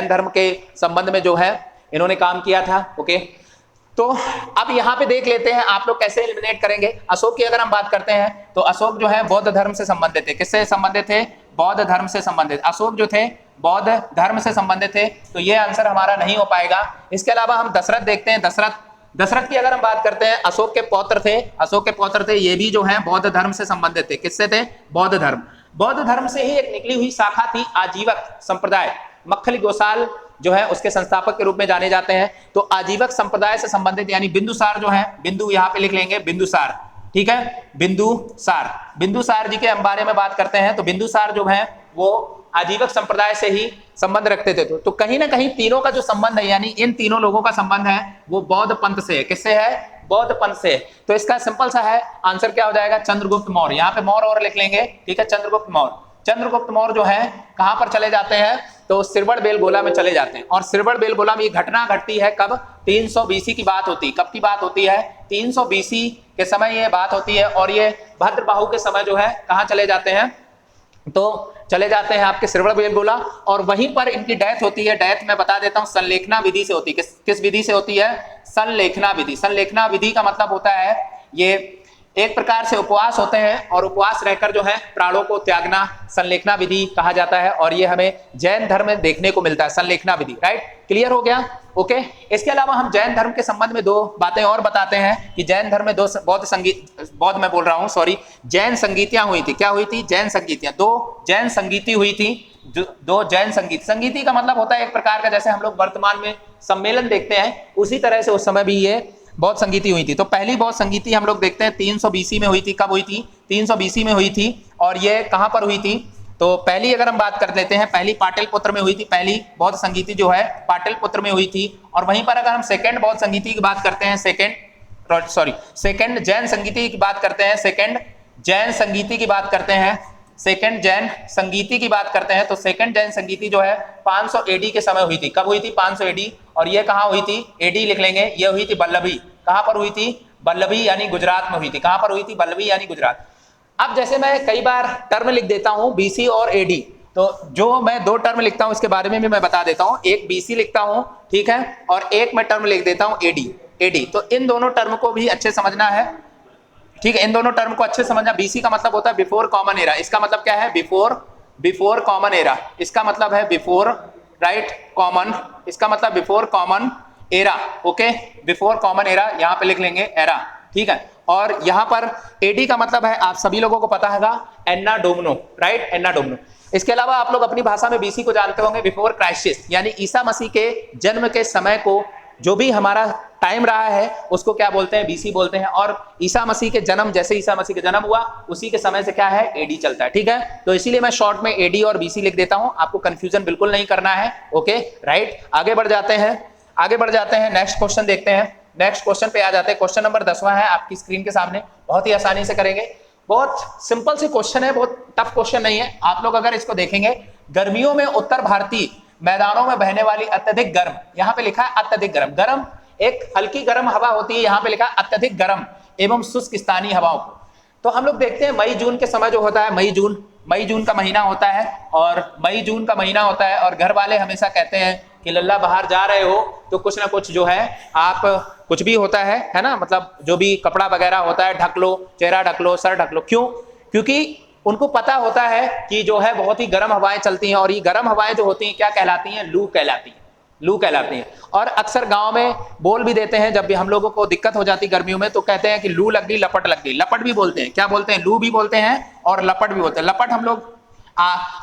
धर्म के संबंध में जो है इन्होंने काम किया था। ओके, तो अब यहाँ पे देख लेते हैं आप लोग कैसे एलिमिनेट करेंगे। अशोक की अगर हम बात करते हैं तो अशोक जो है बौद्ध धर्म से संबंधित थे। किससे संबंधित थे? बौद्ध धर्म से संबंधित। अशोक जो थे बौद्ध धर्म से संबंधित थे, तो ये आंसर हमारा नहीं हो पाएगा। इसके अलावा हम दशरथ देखते हैं। दशरथ की अगर हम बात करते हैं, अशोक के पौत्र थे। ये भी जो है बौद्ध धर्म से संबंधित थे। किससे थे? बौद्ध धर्म से ही एक निकली हुई शाखा थी आजीवक संप्रदाय। मक्खली गोसाल जो है उसके संस्थापक के रूप में जाने जाते हैं। तो आजीवक संप्रदाय से संबंधित यानी बिंदुसार जो है, बिंदु यहाँ पे लिख लेंगे, बिंदुसार। ठीक है, बिंदुसार जी के बारे में बात करते हैं तो बिंदुसार जो है वो आजीवक संप्रदाय से ही संबंध रखते थे। तो कहीं ना कहीं तीनों का जो संबंध है, यानी इन तीनों लोगों का संबंध है वो बौद्ध पंथ से है। किससे है? बौद्ध पंथ से। तो इसका सिंपल सा है आंसर, क्या हो जाएगा? चंद्रगुप्त मौर्य। यहाँ पे मौर्य और लिख लेंगे। ठीक है, चंद्रगुप्त मौर्य जो है कहां पर चले जाते हैं? तो सिरवड़ बेलगोला में चले जाते हैं। और सिरवड़ बेलगोला में ये घटना घटती है कब? 300 BC की बात होती है। कब की बात होती है? 300 BC के समय ये बात होती है। और ये भद्रबाहु के समय जो है कहां चले जाते हैं? तो चले जाते हैं आपके सिरवड़ बेलगोला, और वहीं पर इनकी डेथ होती है। डेथ मैं बता देता हूं, संलेखना विधि से होती है। किस विधि से होती है? संलेखना विधि। संलेखना विधि का मतलब होता है ये एक प्रकार से उपवास होते हैं और उपवास रहकर जो है प्राणों को त्यागना संलेखना विधि कहा जाता है। और ये हमें जैन धर्म में देखने को मिलता है, संलेखना विधि। राइट, क्लियर हो गया? ओके, इसके अलावा हम जैन धर्म के संबंध में 2 बातें और बताते हैं कि जैन धर्म में जैन संगीतियां हुई थी। क्या हुई थी? जैन संगीतियां। 2 जैन संगीति हुई थी। 2 जैन संगीति का मतलब होता है एक प्रकार का, जैसे हम लोग वर्तमान में सम्मेलन देखते हैं उसी तरह से उस समय भी ये बौद्ध संगीति हुई थी। तो पहली बौद्ध संगीति हम लोग देखते हैं 300 BC में हुई थी। कब हुई थी? 300 BC में हुई थी। और ये कहां पर हुई थी? तो पहली अगर हम बात कर लेते हैं, पहली पाटलिपुत्र में हुई थी। पहली बौद्ध संगीति जो है पाटलिपुत्र में हुई थी। और वहीं पर अगर हम सेकंड बौद्ध संगीति की बात करते हैं, सेकंड जैन संगीति की बात करते हैं, सेकंड जैन संगीति की बात करते हैं, तो सेकंड जैन संगीति जो है 500 AD के समय हुई थी। कब हुई थी? 500 AD। और ये कहाँ हुई थी? AD लिख लेंगे। ये हुई थी बल्लभी। कहाँ पर हुई थी? बल्लभी यानी गुजरात में हुई थी। कहाँ पर हुई थी? बल्लभी यानी गुजरात। अब जैसे मैं कई बार टर्म लिख देता हूँ BC और AD, तो जो मैं 2 टर्म लिखता हूँ इसके बारे में भी मैं बता देता हूँ। एक BC लिखता हूँ, ठीक है, और एक मैं टर्म लिख देता हूँ AD। तो इन दोनों टर्म को भी अच्छे समझना है। ठीक है, इन दोनों टर्म को अच्छे समझना। BC का मतलब होता है बिफोर कॉमन एरा। इसका मतलब क्या है? Before common era. इसका मतलब है बिफोर, राइट, कॉमन। इसका मतलब before common era. Okay, before common era यहाँ पे लिख लेंगे, एरा। ठीक है, और यहाँ पर AD का मतलब है, आप सभी लोगों को पता होगा, एन्ना डोमिनो, राइट, एन्ना डोमिनो। इसके अलावा आप लोग अपनी भाषा में BC को जानते होंगे, बिफोर क्राइसिस, यानी ईसा मसीह के जन्म के समय को जो भी हमारा टाइम रहा है उसको क्या बोलते हैं? BC बोलते हैं। और ईसा मसीह के जन्म, जैसे ईसा मसीह के जन्म हुआ उसी के समय से क्या है? AD चलता है। ठीक है, तो इसीलिए मैं शॉर्ट में AD और BC लिख देता हूं। आपको कंफ्यूजन बिल्कुल नहीं करना है। ओके, राइट, आगे बढ़ जाते हैं। नेक्स्ट क्वेश्चन देखते हैं। नेक्स्ट क्वेश्चन पे आ जाते हैं। क्वेश्चन नंबर 10वां है आपकी स्क्रीन के सामने। बहुत ही आसानी से करेंगे, बहुत सिंपल से क्वेश्चन है, बहुत टफ क्वेश्चन नहीं है। आप लोग अगर इसको देखेंगे, गर्मियों में उत्तर भारतीय मैदानों में बहने वाली अत्यधिक गर्म, यहाँ पे लिखा है अत्यधिक गर्म, एक हल्की गर्म हवा होती है, यहाँ पे लिखा है अत्यधिक गर्म, एवं शुष्क स्थानीय हवाओं को। तो हम लोग देखते हैं मई जून के समय जो होता है, मई जून का महीना होता है, और मई जून का महीना होता है, और घर वाले हमेशा कहते हैं कि लल्ला बाहर जा रहे हो तो कुछ ना कुछ जो है आप कुछ भी होता है ना, मतलब जो भी कपड़ा वगैरह होता है ढक लो, चेहरा ढक लो, सर ढक लो। क्यों? क्योंकि उनको पता होता है कि जो है बहुत ही गर्म हवाएं चलती हैं, और ये गर्म हवाएं जो होती हैं क्या कहलाती हैं? लू कहलाती हैं, लू कहलाती हैं। और अक्सर गांव में बोल भी देते हैं, जब भी हम लोगों को दिक्कत हो जाती गर्मियों में तो कहते हैं कि लू लग गई, लपट लग गई। लपट भी बोलते हैं, क्या बोलते हैं? लू भी बोलते हैं और लपट भी बोलते हैं। लपट हम लोग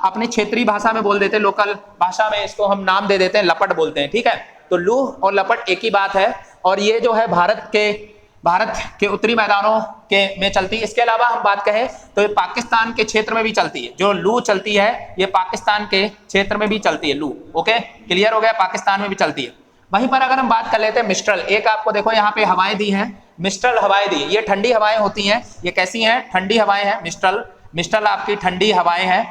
अपनी क्षेत्रीय भाषा में बोल देते हैं, लोकल भाषा में इसको हम नाम दे देते हैं, लपट बोलते हैं, ठीक है। तो लू और लपट एक ही बात है, और ये जो है भारत के उत्तरी मैदानों में चलती है। इसके अलावा हम बात कहें तो ये पाकिस्तान के क्षेत्र में भी चलती है। जो लू चलती है ये पाकिस्तान के क्षेत्र में भी चलती है लू। ओके, क्लियर हो गया? पाकिस्तान में भी चलती है। वहीं पर अगर हम बात कर लेते हैं मिस्ट्रल, एक आपको देखो यहाँ पे हवाएं दी हैं, मिस्ट्रल हवाएं दी। ये ठंडी हवाएं होती हैं। ये कैसी हैं? ठंडी हवाएं हैं। मिस्ट्रल आपकी ठंडी हवाएं हैं,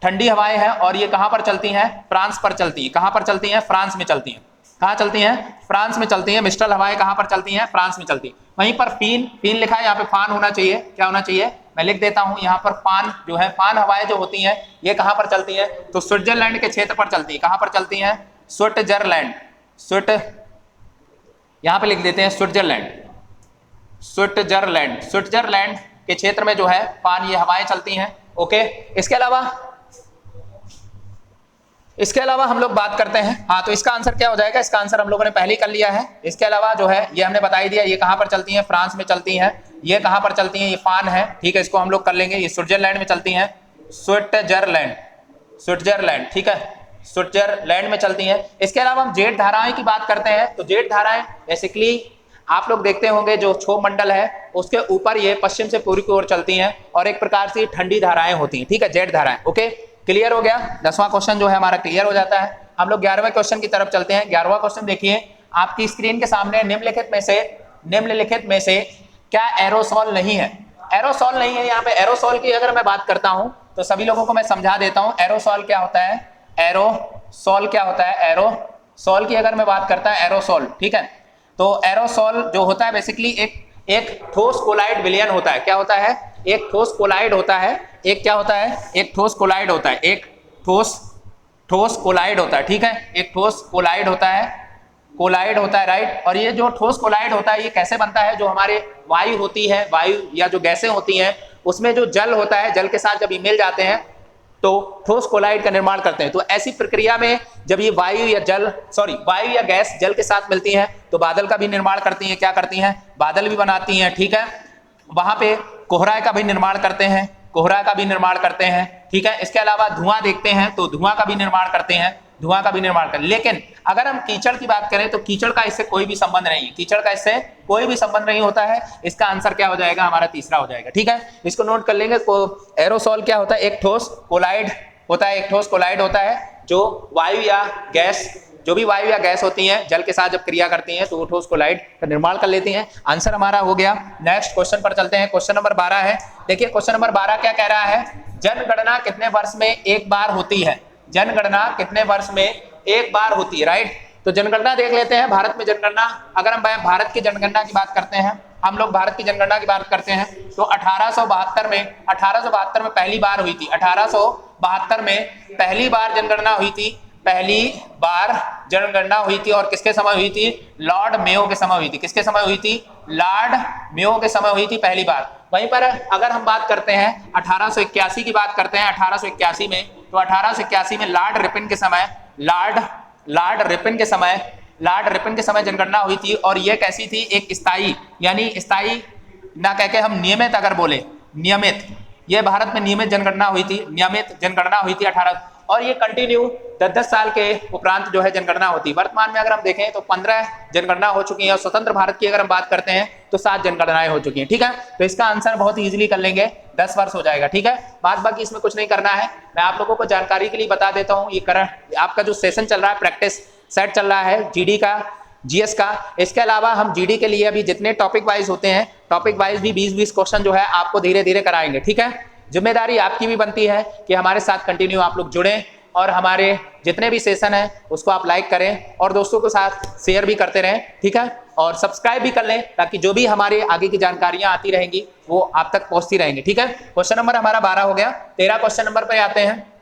ठंडी हवाएं हैं। और ये कहां पर चलती हैं? फ्रांस पर चलती है। कहां पर चलती हैं? फ्रांस में चलती हैं। कहां चलती हैं? फ्रांस में चलती हैं। मिस्ट्रल हवाएं कहां पर चलती हैं? फ्रांस में चलती है। वहीं पर फीन लिखा है, यहाँ पे फान होना चाहिए। क्या होना चाहिए? मैं लिख देता हूं यहाँ पर फान जो है, फान हवाएं जो होती हैं ये कहां पर चलती हैं? तो स्विट्जरलैंड के क्षेत्र पर चलती है। कहां पर चलती हैं? स्विट्जरलैंड, यहाँ पे लिख देते हैं स्विट्जरलैंड के क्षेत्र में जो है फान ये हवाएं चलती हैं। ओके, इसके अलावा हम लोग बात करते हैं, हाँ तो इसका आंसर क्या हो जाएगा? इसका आंसर हम लोगों ने पहले ही कर लिया है। इसके अलावा जो है ये हमने बता ही दिया, ये कहां पर चलती हैं? फ्रांस में चलती हैं। ये कहां पर चलती हैं? ये फान है, ठीक है, इसको हम लोग कर लेंगे। ये स्विट्जरलैंड में चलती हैं, स्विट्जरलैंड, ठीक है, स्विट्जरलैंड में चलती हैं। इसके अलावा हम जेट धाराएं की बात करते हैं, तो जेट धाराएं बेसिकली आप लोग देखते होंगे जो क्षोभ मंडल है उसके ऊपर ये पश्चिम से पूर्व की ओर चलती हैं, और एक प्रकार से ठंडी धाराएं होती हैं, ठीक है, जेट धाराएं। ओके, क्लियर हो गया? 10वां क्वेश्चन जो है हमारा क्लियर हो जाता है। हम लोग 11वें क्वेश्चन की तरफ चलते हैं। 11वां क्वेश्चन देखिए आपकी स्क्रीन के सामने, निम्नलिखित में से क्या एरोसोल नहीं है? एरोसोल नहीं है। यहाँ पे एरोसोल की अगर मैं बात करता हूं तो सभी लोगों को मैं समझा देता हूं एरोसोल क्या होता है। एरोसोल क्या होता है? एरोसोल की अगर मैं बात करता है, एरोसोल, ठीक है, तो एरोसोल जो होता है बेसिकली एक ठोस कोलाइड विलयन होता है। क्या होता है? एक ठोस कोलाइड होता है। एक क्या होता है? एक ठोस कोलाइड होता है। एक ठोस कोलाइड होता है, ठीक है, एक ठोस कोलाइड होता है, राइट। और ये जो ठोस कोलाइड होता है ये कैसे बनता है? जो हमारे वायु होती है, वायु या जो गैसें होती हैं उसमें जो जल होता है, जल के साथ जब ये मिल जाते हैं तो ठोस कोलाइड का निर्माण करते हैं। तो ऐसी प्रक्रिया में जब ये वायु या गैस जल के साथ मिलती हैं तो बादल का भी निर्माण करती हैं। क्या करती हैं? बादल भी बनाती हैं, ठीक है। वहां पे कोहरा का भी निर्माण करते हैं, ठीक है। इसके अलावा धुआं देखते हैं तो धुआं का भी निर्माण करते हैं, लेकिन अगर हम कीचड़ की बात करें तो कीचड़ का इससे कोई भी संबंध नहीं होता है। इसका आंसर क्या हो जाएगा? हमारा तीसरा हो जाएगा, ठीक है। इसको नोट कर लेंगे। एरोसोल क्या होता है? एक ठोस कोलाइड होता है जो जो भी वायु या गैस होती हैं जल के साथ जब क्रिया करती हैं तो वो ठोस कोलाइड का निर्माण कर लेती हैं। आंसर हमारा हो गया। नेक्स्ट क्वेश्चन पर चलते हैं। क्वेश्चन नंबर 12 है। देखिए क्वेश्चन नंबर 12 क्या कह रहा है? जनगणना कितने वर्ष में एक बार होती है? जनगणना कितने वर्ष में एक बार होती है, राइट। तो जनगणना देख लेते हैं। भारत में जनगणना, अगर हम भारत की जनगणना की बात करते हैं, हम लोग भारत की जनगणना की बात करते हैं तो 1872 में पहली बार हुई थी। 1872 में पहली बार जनगणना हुई थी। और किसके समय हुई थी? लॉर्ड मेयो के समय हुई थी। किसके समय हुई थी? लॉर्ड मेयो के समय हुई थी पहली बार। वहीं पर अगर हम बात करते हैं 1881 की बात करते हैं, 1881 में, तो 1881 में लॉर्ड रिपन के समय जनगणना हुई थी। और ये कैसी थी? एक स्थायी ना कह के हम नियमित अगर बोले, नियमित, ये भारत में नियमित जनगणना हुई थी 18। और ये कंटिन्यू 10 साल के उपरांत जो है जनगणना होती। वर्तमान में अगर हम देखें तो 15 जनगणना हो चुकी है। और स्वतंत्र भारत की अगर हम बात करते हैं तो 7 जनगणनाएं हो चुकी हैं, ठीक है। तो इसका आंसर बहुत ही इजीली कर लेंगे, 10 वर्ष हो जाएगा, ठीक है। बाकी इसमें कुछ नहीं करना है। मैं आप लोगों को जानकारी के लिए बता देता हूँ, ये आपका जो सेशन चल रहा है, प्रैक्टिस सेट चल रहा है जीडी का, जीएस का। इसके अलावा हम जीडी के लिए अभी जितने टॉपिक वाइज होते हैं, टॉपिक वाइज भी 20-20 क्वेश्चन जो है आपको धीरे धीरे कराएंगे, ठीक है। जिम्मेदारी आपकी भी बनती है कि हमारे साथ कंटिन्यू आप लोग जुड़ें और हमारे जितने भी सेशन हैं उसको आप लाइक करें और दोस्तों के साथ शेयर भी करते रहें, ठीक है। और सब्सक्राइब भी कर लें ताकि जो भी हमारे आगे की जानकारियां आती रहेंगी वो आप तक पहुंचती रहेंगी। ठीक है, क्वेश्चन नंबर हमारा 12 हो गया। 13 क्वेश्चन नंबर पे आते हैं।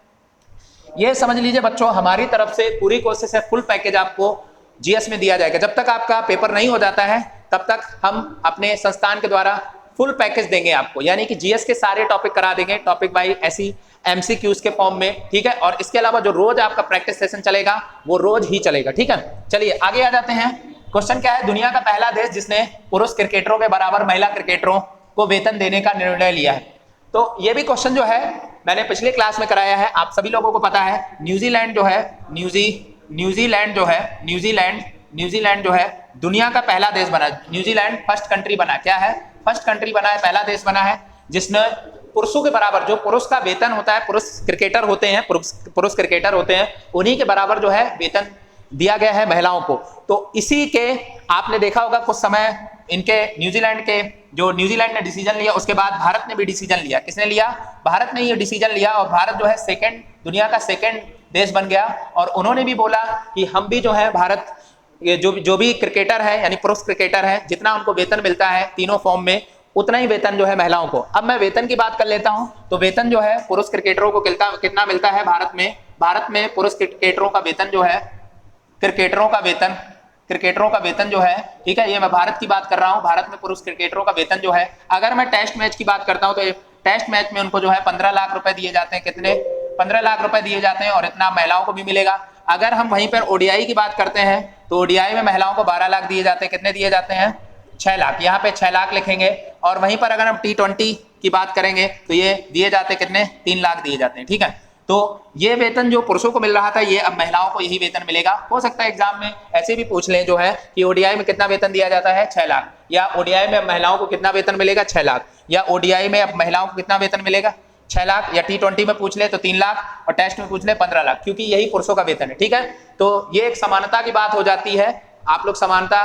ये समझ लीजिए बच्चों, हमारी तरफ से पूरी कोशिश है, फुल पैकेज आपको जीएस में दिया जाएगा। जब तक आपका पेपर नहीं हो जाता है तब तक हम अपने संस्थान के द्वारा फुल पैकेज देंगे आपको, यानी कि जीएस के सारे टॉपिक करा देंगे, टॉपिक बाई ऐसी एमसीक्यूज के फॉर्म में। ठीक है, और इसके अलावा जो रोज आपका प्रैक्टिस सेशन चलेगा वो रोज ही चलेगा। ठीक है, चलिए आगे आ जाते हैं। क्वेश्चन क्या है, दुनिया का पहला देश जिसने पुरुष क्रिकेटरों के बराबर महिला क्रिकेटरों को वेतन देने का निर्णय लिया है। तो ये भी क्वेश्चन जो है मैंने पिछले क्लास में कराया है, आप सभी लोगों को पता है। न्यूजीलैंड जो है न्यूजीलैंड जो है दुनिया का पहला देश बना। न्यूजीलैंड फर्स्ट कंट्री बना। क्या है? फर्स्ट कंट्री बना है, पहला देश बना है जिसने पुरुषों के बराबर, जो पुरुष का वेतन होता है, पुरुष क्रिकेटर होते हैं, उन्हीं के बराबर जो है वेतन दिया गया है महिलाओं को। तो इसी के आपने देखा होगा कुछ समय इनके न्यूजीलैंड ने डिसीजन लिया, उसके बाद भारत ने भी डिसीजन लिया। किसने लिया? भारत ने ये डिसीजन लिया और भारत जो है दुनिया का सेकंड देश बन गया। और उन्होंने भी बोला कि हम भी जो है भारत, ये जो भी क्रिकेटर है यानी पुरुष क्रिकेटर है, जितना उनको वेतन मिलता है तीनों फॉर्म में उतना ही वेतन जो है महिलाओं को। अब मैं वेतन की बात कर लेता हूं। तो वेतन जो है पुरुष क्रिकेटरों को कितना मिलता है भारत में पुरुष क्रिकेटरों का वेतन जो है, क्रिकेटरों का वेतन जो है, ठीक है, ये मैं भारत की बात कर रहा हूं। भारत में पुरुष क्रिकेटरों का वेतन जो है, अगर मैं टेस्ट मैच की बात करता हूं तो टेस्ट मैच में उनको जो है 15 लाख रुपए दिए जाते हैं। कितने? 15 लाख रुपए दिए जाते हैं, और इतना महिलाओं को भी मिलेगा। अगर हम वहीं पर ओडीआई की बात करते हैं तो ओडीआई में महिलाओं को 12 लाख दिए जाते हैं। कितने दिए जाते हैं? 6 लाख। यहाँ पे 6 लाख लिखेंगे। और वहीं पर अगर हम T20 की बात करेंगे तो ये दिए जाते कितने? 3 लाख दिए जाते हैं। ठीक है, तो ये वेतन जो पुरुषों को मिल रहा था, ये अब महिलाओं को यही वेतन मिलेगा। हो सकता है एग्जाम में ऐसे भी पूछ लें जो है कि ओडीआई में कितना वेतन दिया जाता है? 6 लाख। या ओडीआई में महिलाओं को कितना वेतन मिलेगा? 6 लाख। या ओडीआई में अब महिलाओं को कितना वेतन मिलेगा? 6 लाख। या T20 में पूछ ले तो 3 लाख, और टेस्ट में पूछ ले 15 लाख, क्योंकि यही पुरुषों का वेतन है। ठीक है, तो ये एक समानता की बात हो जाती है। आप लोग समानता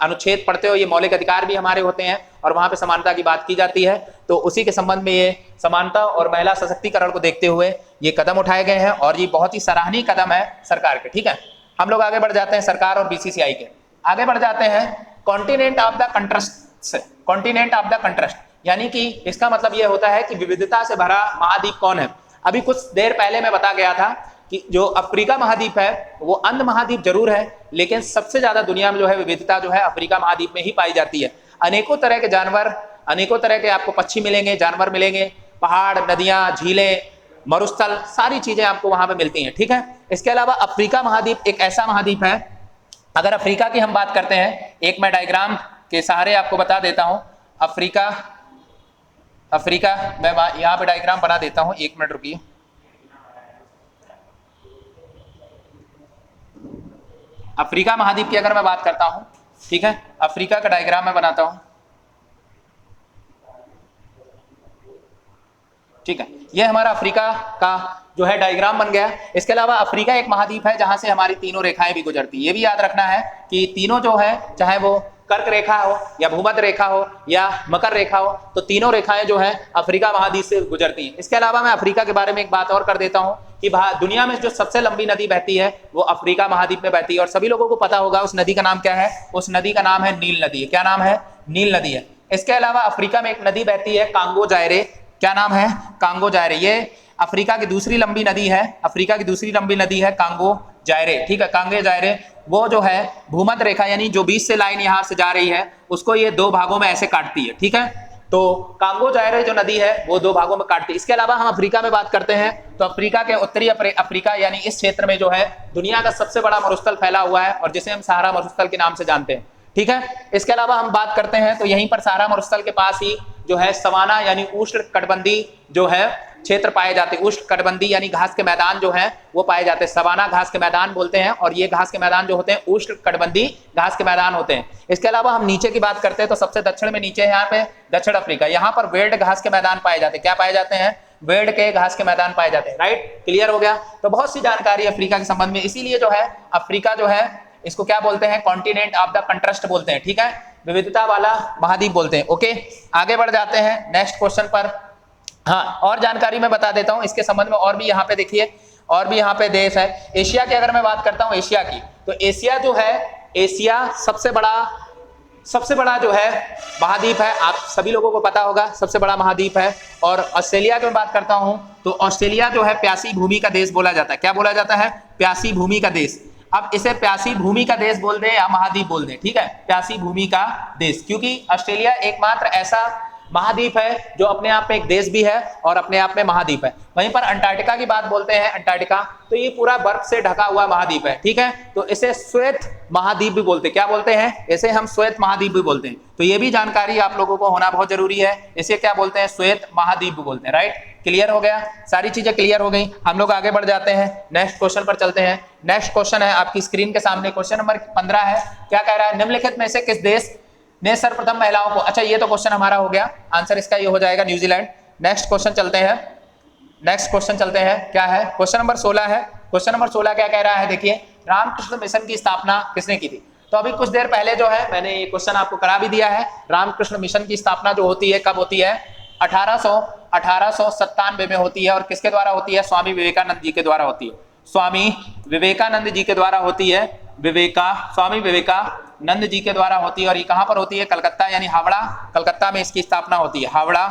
अनुच्छेद पढ़ते हो, ये मौलिक अधिकार भी हमारे होते हैं और वहां पे समानता की बात की जाती है। तो उसी के संबंध में ये समानता और महिला सशक्तिकरण को देखते हुए ये कदम उठाए गए हैं, और ये बहुत ही सराहनीय कदम है सरकार के। ठीक है, हम लोग आगे बढ़ जाते हैं सरकार और बीसीसीआई के। आगे बढ़ जाते हैं कॉन्टिनेंट ऑफ द कंट्रस्ट, यानी कि इसका मतलब ये होता है कि विविधता से भरा महाद्वीप कौन है। अभी कुछ देर पहले मैं बता गया था कि जो अफ्रीका महाद्वीप है वो अंध महाद्वीप जरूर है, लेकिन सबसे ज्यादा दुनिया में जो है विविधता जो है अफ्रीका महाद्वीप में ही पाई जाती है। अनेकों तरह के जानवर, अनेकों तरह के आपको पक्षी मिलेंगे, जानवर मिलेंगे, पहाड़, नदियां, झीलें, मरुस्थल, सारी चीजें आपको वहां पे मिलती हैं। ठीक है, इसके अलावा अफ्रीका महाद्वीप एक ऐसा महाद्वीप है, अगर अफ्रीका की हम बात करते हैं, एक मैं डायग्राम के सहारे आपको बता देता हूं। अफ्रीका मैं यहाँ पे डायग्राम बना देता हूं, 1 मिनट रुकिए। अफ्रीका महाद्वीप की अगर मैं बात करता हूं, ठीक है, अफ्रीका का डायग्राम मैं बनाता हूं। ठीक है, ये हमारा अफ्रीका का जो है डायग्राम बन गया। इसके अलावा अफ्रीका एक महाद्वीप है जहां से हमारी तीनों रेखाएं भी गुजरती है। ये भी याद रखना है कि तीनों जो है, चाहे वो कर्क रेखा हो या भूमध्य रेखा हो या मकर रेखा हो, तो तीनों रेखाएं जो है अफ्रीका महाद्वीप से गुजरती हैं। इसके अलावा मैं अफ्रीका के बारे में एक बात और कर देता हूं कि दुनिया में जो सबसे लंबी नदी बहती है वो अफ्रीका महाद्वीप में बहती है, और सभी लोगों को पता होगा उस नदी का नाम क्या है। उस नदी का नाम है नील नदी है। क्या नाम है? नील नदी है। इसके अलावा अफ्रीका में एक नदी बहती है कांगो जायरे। क्या नाम है? कांगो जायरे। ये अफ्रीका की दूसरी लंबी नदी है। अफ्रीका की दूसरी लंबी नदी है कांगो जायरे। ठीक है, कांगो जायरे वो जो है भूमध्य रेखा, यानी जो बीच से लाइन यहाँ से जा रही है उसको ये 2 भागों में ऐसे काटती है। ठीक है, तो कांगो जायरे जो नदी है वो 2 भागों में काटती है। इसके अलावा हम अफ्रीका में बात करते हैं तो अफ्रीका के उत्तरी अफ्रीका यानी इस क्षेत्र में जो है दुनिया का सबसे बड़ा मरुस्थल फैला हुआ है, और जिसे हम सहारा मरुस्थल के नाम से जानते हैं। ठीक है, इसके अलावा हम बात करते हैं तो यहीं पर सहारा मरुस्थल के पास ही जो है सवाना यानी उष्णकटिबंधी जो है क्षेत्र पाए जाते हैं। उष्णकटिबंधी यानी घास के मैदान जो है वो पाए जाते हैं। सवाना घास के मैदान बोलते हैं, और ये घास के मैदान जो होते हैं उष्णकटिबंधी घास के मैदान होते हैं। इसके अलावा हम नीचे की बात करते हैं तो सबसे दक्षिण में नीचे है यहाँ पे दक्षिण अफ्रीका। यहाँ पर वेल्ड घास के मैदान पाए जाते हैं। क्या पाए जाते हैं? वेल्ड के घास के मैदान पाए जाते हैं। राइट, क्लियर हो गया। तो बहुत सी जानकारी अफ्रीका के संबंध में, इसीलिए जो है अफ्रीका जो है इसको क्या बोलते हैं? कॉन्टिनेंट ऑफ द कंट्रस्ट बोलते हैं। ठीक है, विविधता वाला महाद्वीप बोलते हैं। ओके, आगे बढ़ जाते हैं नेक्स्ट क्वेश्चन पर। हाँ, और जानकारी मैं बता देता हूं इसके संबंध में। और भी यहाँ पे देखिए, और भी यहाँ पे देश है। एशिया की अगर मैं बात करता हूँ, एशिया की, तो एशिया जो है, एशिया सबसे बड़ा सबसे बड़ा जो है महाद्वीप है, आप सभी लोगों को पता होगा सबसे बड़ा महाद्वीप है। और ऑस्ट्रेलिया की मैं बात करता हूं तो ऑस्ट्रेलिया जो है प्यासी भूमि का देश बोला जाता है। क्या बोला जाता है? प्यासी भूमि का देश। अब इसे प्यासी भूमि का देश बोल दें या महाद्वीप बोल दें, ठीक है, प्यासी भूमि का देश, क्योंकि ऑस्ट्रेलिया एकमात्र ऐसा महाद्वीप है जो अपने आप में एक देश भी है और अपने आप में महाद्वीप है। वहीं पर अंटार्कटिका की बात बोलते हैं, अंटार्कटिका तो ये पूरा बर्फ से ढका हुआ महाद्वीप है, ठीक है, तो इसे श्वेत महाद्वीप भी बोलते हैं। क्या बोलते हैं? इसे हम श्वेत महाद्वीप भी बोलते हैं। तो ये भी जानकारी आप लोगों को होना बहुत जरूरी है। इसे क्या बोलते हैं? श्वेत महाद्वीप भी बोलते हैं। राइट, क्लियर हो गया? सारी चीजें क्लियर हो गई। हम लोग आगे बढ़ जाते हैं, नेक्स्ट क्वेश्चन पर चलते हैं। नेक्स्ट क्वेश्चन है आपकी स्क्रीन के सामने, क्वेश्चन नंबर 15 है। क्या कह रहा है? निम्नलिखित में से किस देश ने सर्वप्रथम महिलाओं को, अच्छा ये तो क्वेश्चन हमारा हो गया, आंसर इसका ये हो जाएगा न्यूजीलैंड। नेक्स्ट क्वेश्चन चलते हैं, नेक्स्ट क्वेश्चन चलते हैं। क्या है? क्वेश्चन नंबर 16 है। क्वेश्चन नंबर 16 क्या कह रहा है? देखिए, रामकृष्ण मिशन की स्थापना किसने की थी? तो अभी कुछ देर पहले जो है मैंने ये क्वेश्चन आपको करा भी दिया है। रामकृष्ण मिशन की स्थापना जो होती है कब होती है? 1897 में होती है। और किसके द्वारा होती है? स्वामी विवेकानंद जी के द्वारा होती है। स्वामी विवेकानंद जी के द्वारा होती है। स्वामी विवेकानंद जी के द्वारा होती है। और ये कहां पर होती है? कलकत्ता, यानी हावड़ा, कलकत्ता में इसकी स्थापना होती है। हावड़ा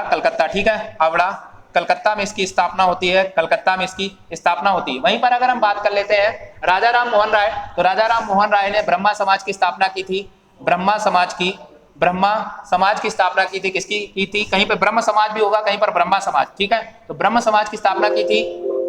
कलकत्ता, ठीक है, हावड़ा कलकत्ता में इसकी स्थापना होती है। कलकत्ता में इसकी स्थापना होती है। वहीं पर अगर हम बात कर लेते हैं राजा राम मोहन राय, तो राजा राम मोहन राय ने ब्रह्मा समाज की स्थापना की थी। ब्रह्मा समाज की स्थापना की थी। किसकी की थी? कहीं पे ब्रह्म समाज भी होगा, कहीं पर ब्रह्मा समाज, ठीक है। तो ब्रह्म समाज की स्थापना की थी,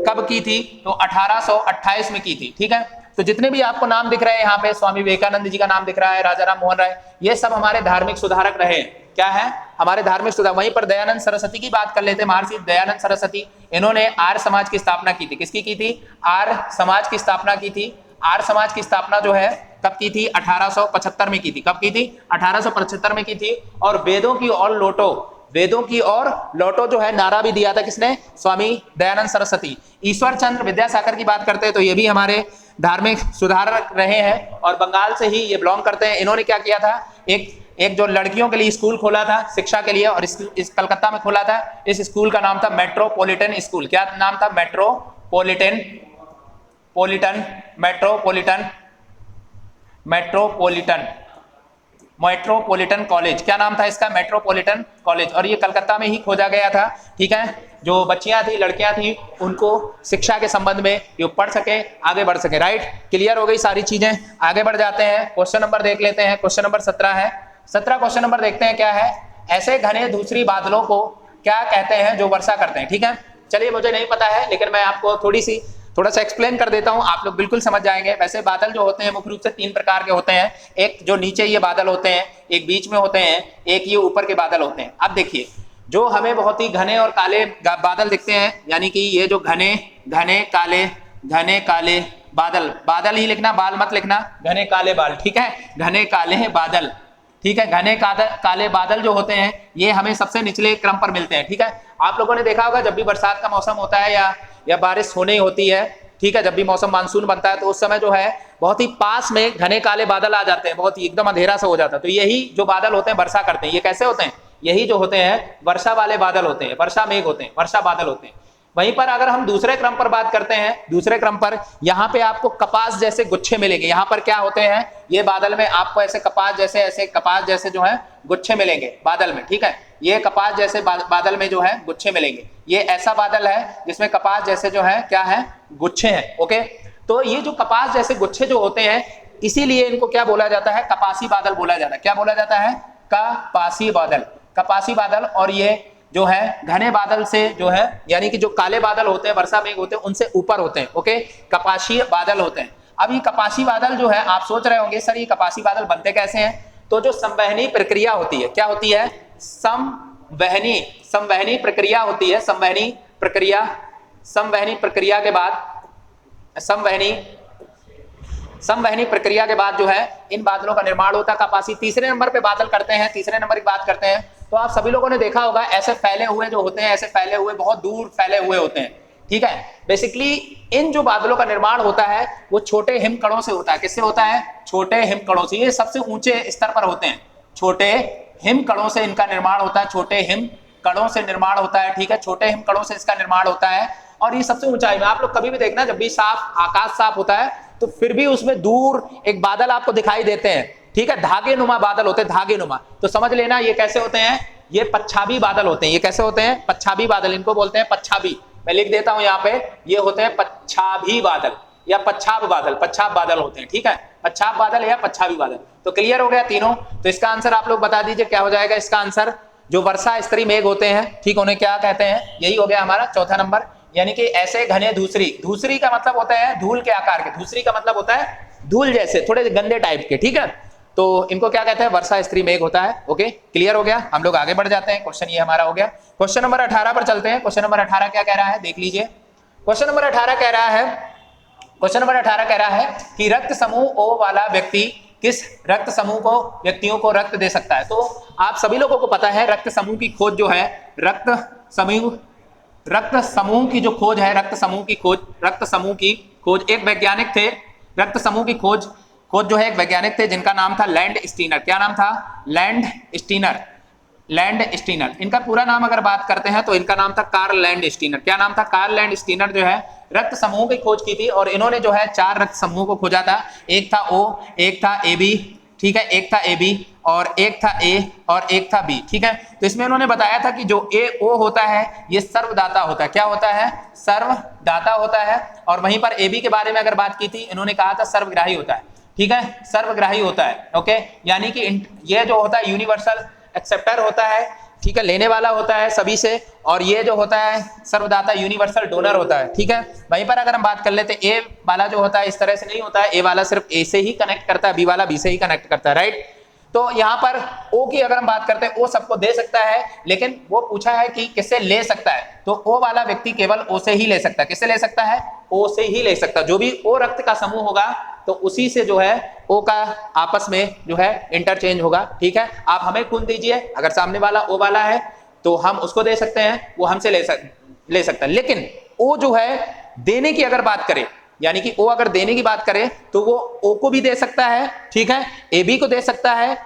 कब की थी? तो 1828 में की थी, ठीक है। तो जितने भी आपको नाम दिख रहे हैं यहाँ पे, स्वामी विवेकानंद जी का नाम दिख रहा है, राजा राम मोहन राय, ये सब हमारे धार्मिक सुधारक रहे। क्या है? हमारे धार्मिक सुधारक। वहीं पर दयानंद सरस्वती की बात कर लेते हैं, महर्षि दयानंद सरस्वती, इन्होंने आर्य समाज की स्थापना की थी। किसकी की थी? आर्य समाज की स्थापना की थी। आर्य समाज की स्थापना जो है कब की थी? 1875 में की थी। कब की थी? 1875 में की थी। और वेदों की ओर लौटो जो है नारा भी दिया था किसने? स्वामी दयानंद सरस्वती। ईश्वर चंद्र विद्यासागर की बात करते हैं तो ये भी हमारे धार्मिक सुधारक रहे हैं और बंगाल से ही ये बिलोंग करते हैं। इन्होंने क्या किया था? एक जो लड़कियों के लिए स्कूल खोला था शिक्षा के लिए, और इस कलकत्ता में खोला था। इस स्कूल का नाम था मेट्रोपॉलिटन स्कूल। क्या नाम था? Metropolitan college. क्या नाम था इसका? Metropolitan college. और ये कलकत्ता में ही खोजा गया था, ठीक है। जो बच्चियां थी, लड़कियां थी, उनको शिक्षा के संबंध में ये पढ़ सके, आगे बढ़ सके। राइट, क्लियर हो गई सारी चीजें। आगे बढ़ जाते हैं, क्वेश्चन नंबर देख लेते हैं। क्वेश्चन नंबर 17 है। 17 क्वेश्चन नंबर देखते हैं क्या है? ऐसे घने धूसरी बादलों को क्या कहते हैं जो वर्षा करते हैं? ठीक है, चलिए, मुझे नहीं पता है लेकिन मैं आपको थोड़ा सा एक्सप्लेन कर देता हूं, आप लोग बिल्कुल समझ जाएंगे। वैसे बादल जो होते हैं मुख्य रूप से 3 प्रकार के होते हैं। एक जो नीचे ये बादल होते हैं, एक बीच में होते हैं, एक ये ऊपर के बादल होते हैं। अब देखिए, जो हमें बहुत ही घने और काले बादल दिखते हैं, यानी कि ये जो घने काले बादल ही लिखना, बाल मत लिखना, घने काले बाल, ठीक है, घने काले बादल, ठीक है। घने काले बादल जो होते हैं ये हमें सबसे निचले क्रम पर मिलते हैं, ठीक है। आप लोगों ने देखा होगा जब भी बरसात का मौसम होता है या बारिश होने होती है, ठीक है, जब भी मौसम मानसून बनता है तो उस समय जो है बहुत ही पास में घने काले बादल आ जाते हैं, बहुत ही एकदम अंधेरा सा हो जाता है। तो यही जो बादल होते हैं वर्षा करते हैं। ये कैसे होते हैं? यही जो होते हैं वर्षा वाले बादल होते हैं, वर्षा मेघ होते हैं, वर्षा बादल होते हैं। वहीं पर अगर हम दूसरे क्रम पर बात करते हैं, दूसरे क्रम पर यहाँ पे आपको कपास जैसे गुच्छे मिलेंगे। यहाँ पर क्या होते हैं? ये बादल में आपको ऐसे कपास जैसे जो है गुच्छे मिलेंगे बादल में, ठीक है। ये कपास जैसे बादल में जो है गुच्छे मिलेंगे। ये ऐसा बादल है जिसमें कपास जैसे जो है क्या है? गुच्छे हैं। ओके, तो ये जो कपास जैसे गुच्छे जो होते हैं, इसीलिए इनको क्या बोला जाता है? कपासी बादल बोला जाता है। क्या बोला जाता है? कपासी बादल। और ये जो है घने बादल से जो है, यानी कि जो काले बादल होते हैं, वर्षा मेघ होते हैं, उनसे ऊपर होते हैं। ओके, कपासी बादल होते हैं। अब ये कपासी बादल जो है, आप सोच रहे होंगे सर ये कपासी बादल बनते कैसे हैं? तो जो संवहनी प्रक्रिया होती है, क्या होती है? संवहनी प्रक्रिया होती है। संवहनी प्रक्रिया के बाद जो है इन बादलों का निर्माण होता है। कपासी तीसरे नंबर पे बादल करते हैं। तीसरे नंबर की बात करते हैं तो आप सभी लोगों ने देखा होगा ऐसे फैले हुए जो होते हैं, ऐसे फैले हुए बहुत दूर फैले हुए होते हैं, ठीक है। बेसिकली इन जो बादलों का निर्माण होता है वो छोटे हिमकणों से होता है। किससे होता है? छोटे हिमकणों से। ये सबसे ऊंचे स्तर पर होते हैं। छोटे हिमकणों से इनका निर्माण होता है। छोटे हिमकणों से निर्माण होता है, ठीक है। छोटे हिमकणों से इसका निर्माण होता है और ये सबसे ऊंचाई में। आप लोग कभी भी देखना, जब भी आकाश साफ होता है तो फिर भी उसमें दूर एक बादल आपको दिखाई देते हैं, ठीक है, धागे नुमा बादल होते हैं, धागे नुमा। तो समझ लेना ये कैसे होते हैं, ये पच्छाभी बादल होते हैं। ये कैसे होते हैं, पच्छाभी बादल, इनको बोलते हैं पच्छाभी। मैं लिख देता हूं यहाँ पे, ये होते हैं पच्छाभी बादल या पच्छाभ बादल, पच्छाभ बादल होते हैं, ठीक है, पच्छाभ बादल या पच्छाभी बादल। तो क्लियर हो गया तीनों। तो इसका आंसर आप लोग बता दीजिए क्या हो जाएगा इसका आंसर। जो वर्षा स्त्री मेघ होते हैं, ठीक, उन्हें क्या कहते हैं, यही हो गया हमारा चौथा नंबर। यानी कि ऐसे घने धूसरी, धूसरी का मतलब होता है धूल के आकार के, धूसरी का मतलब होता है धूल जैसे, थोड़े गंदे टाइप के, ठीक है। तो इनको क्या कहते हैं, वर्षा स्त्री मेघ होता है। ओके, क्लियर हो गया। हम लोग आगे बढ़ जाते हैं, क्वेश्चन ये हमारा हो गया। क्वेश्चन नंबर 18 पर चलते हैं। क्वेश्चन नंबर 18 क्या कह रहा है, देख लीजिए। क्वेश्चन नंबर 18 कह रहा है, क्वेश्चन नंबर 18 कह रहा है कि रक्त समूह O वाला व्यक्ति किस रक्त समूह को, व्यक्तियों को रक्त दे सकता है। तो आप सभी लोगों को पता है रक्त समूह की खोज जो है, रक्त समूह की जो खोज है, रक्त समूह की खोज एक वैज्ञानिक थे। रक्त समूह की खोज जो है एक वैज्ञानिक थे जिनका नाम था लैंड स्टीनर। क्या नाम था, लैंड स्टीनर। इनका पूरा नाम अगर बात करते हैं तो इनका नाम था कार्ल लैंड स्टीनर। क्या नाम था, कार्ल लैंड स्टीनर जो है रक्त समूह की खोज की थी। और इन्होंने जो है 4 रक्त समूह को खोजा था। एक था O, एक था AB, ठीक है, एक था AB और एक था A और एक था B, ठीक है। तो इसमें इन्होंने बताया था कि जो O होता है ये सर्वदाता होता है। क्या होता है, सर्वदाता होता है। और वहीं पर AB के बारे में अगर बात की थी, इन्होंने कहा था सर्वग्राही होता है, ठीक है, सर्वग्राही होता है। ओके, यानी कि ये जो होता है यूनिवर्सल एक्सेप्टर होता है, ठीक है, लेने वाला होता है सभी से। और ये जो होता है सर्वदाता यूनिवर्सल डोनर होता है, ठीक है। वहीं पर अगर हम बात कर लेते हैं, ए वाला जो होता है इस तरह से नहीं होता है, ए वाला सिर्फ ए से ही कनेक्ट करता है, बी वाला बी से ही कनेक्ट करता है, राइट। तो यहाँ पर ओ की अगर हम बात करते हैं, ओ सबको दे सकता है, लेकिन वो पूछा है कि किससे ले सकता है। तो ओ वाला व्यक्ति केवल ओ से ही ले सकता है। किससे ले सकता है, ओ से ही ले सकता है। जो भी ओ रक्त का समूह होगा तो उसी से जो है ओ का आपस में जो है इंटरचेंज होगा, ठीक है। आप हमें खून दीजिए, अगर सामने वाला ओ वाला है तो हम उसको दे सकते हैं, वो हमसे ले सकता है। लेकिन ओ जो है देने की अगर बात करें, यानी कि ओ अगर देने की बात करे तो वो ओ को भी दे सकता है, ठीक है, ए बी को दे सकता है,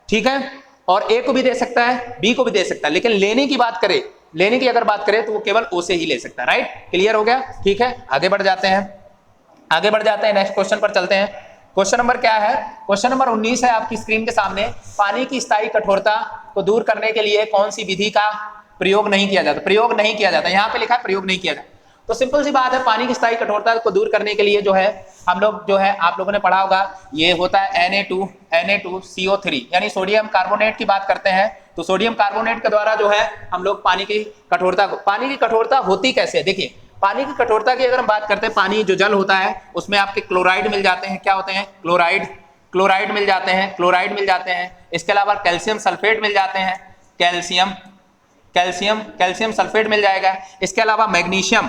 ठीक है, और ए को भी दे सकता है, बी को भी दे सकता है। लेकिन लेने की बात करें, लेने की अगर बात करें तो वो केवल ओ से ही ले सकता है, राइट। क्लियर हो गया, ठीक है। आगे बढ़ जाते हैं, नेक्स्ट क्वेश्चन पर चलते हैं। क्वेश्चन नंबर क्या है, क्वेश्चन नंबर 19 है आपकी स्क्रीन के सामने। पानी की स्थायी कठोरता को दूर करने के लिए कौन सी विधि का प्रयोग नहीं किया जाता। यहाँ पे लिखा है प्रयोग नहीं किया जाता। तो सिंपल सी बात है, पानी की स्थायी कठोरता को दूर करने के लिए जो है हम लोग जो है, आप लोगों ने पढ़ा होगा, ये होता है Na2CO3, यानी सोडियम कार्बोनेट की बात करते हैं। तो सोडियम कार्बोनेट के द्वारा जो है हम लोग पानी की कठोरता होती कैसे है। देखिए, पानी की कठोरता की अगर हम बात करते हैं, पानी जो जल होता है उसमें आपके क्लोराइड मिल जाते हैं। क्या होते हैं, क्लोराइड मिल जाते हैं। इसके अलावा कैल्शियम सल्फेट मिल जाते हैं, कैल्शियम सल्फेट मिल जाएगा। इसके अलावा मैग्नीशियम,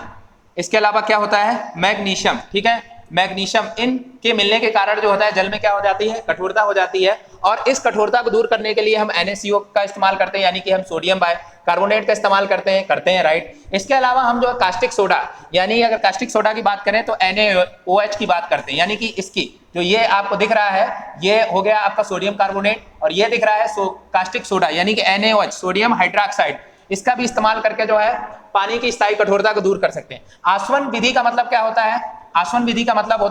इसके अलावा क्या होता है, मैग्नीशियम, ठीक है, मैग्नीशियम। इनके मिलने के कारण जो होता है जल में क्या हो जाती है, कठोरता हो जाती है। और इस कठोरता को दूर करने के लिए हम NaCO का इस्तेमाल करते हैं, यानी कि हम सोडियम बाइकार्बोनेट का इस्तेमाल करते हैं, राइट। इसके अलावा हम जो कास्टिक सोडा, यानी अगर कास्टिक सोडा की बात करें तो NaOH की बात करते हैं, यानी कि इसकी जो ये आपको दिख रहा है ये हो गया आपका सोडियम कार्बोनेट, और ये दिख रहा है कास्टिक सोडा यानी कि NaOH, सोडियम हाइड्रोक्साइड। इसका भी इस्तेमाल करके जो है पानी की स्थायी कठोरता को दूर कर सकते हैं। आसवन विधि का मतलब क्या होता है, आसवन विधि का मतलब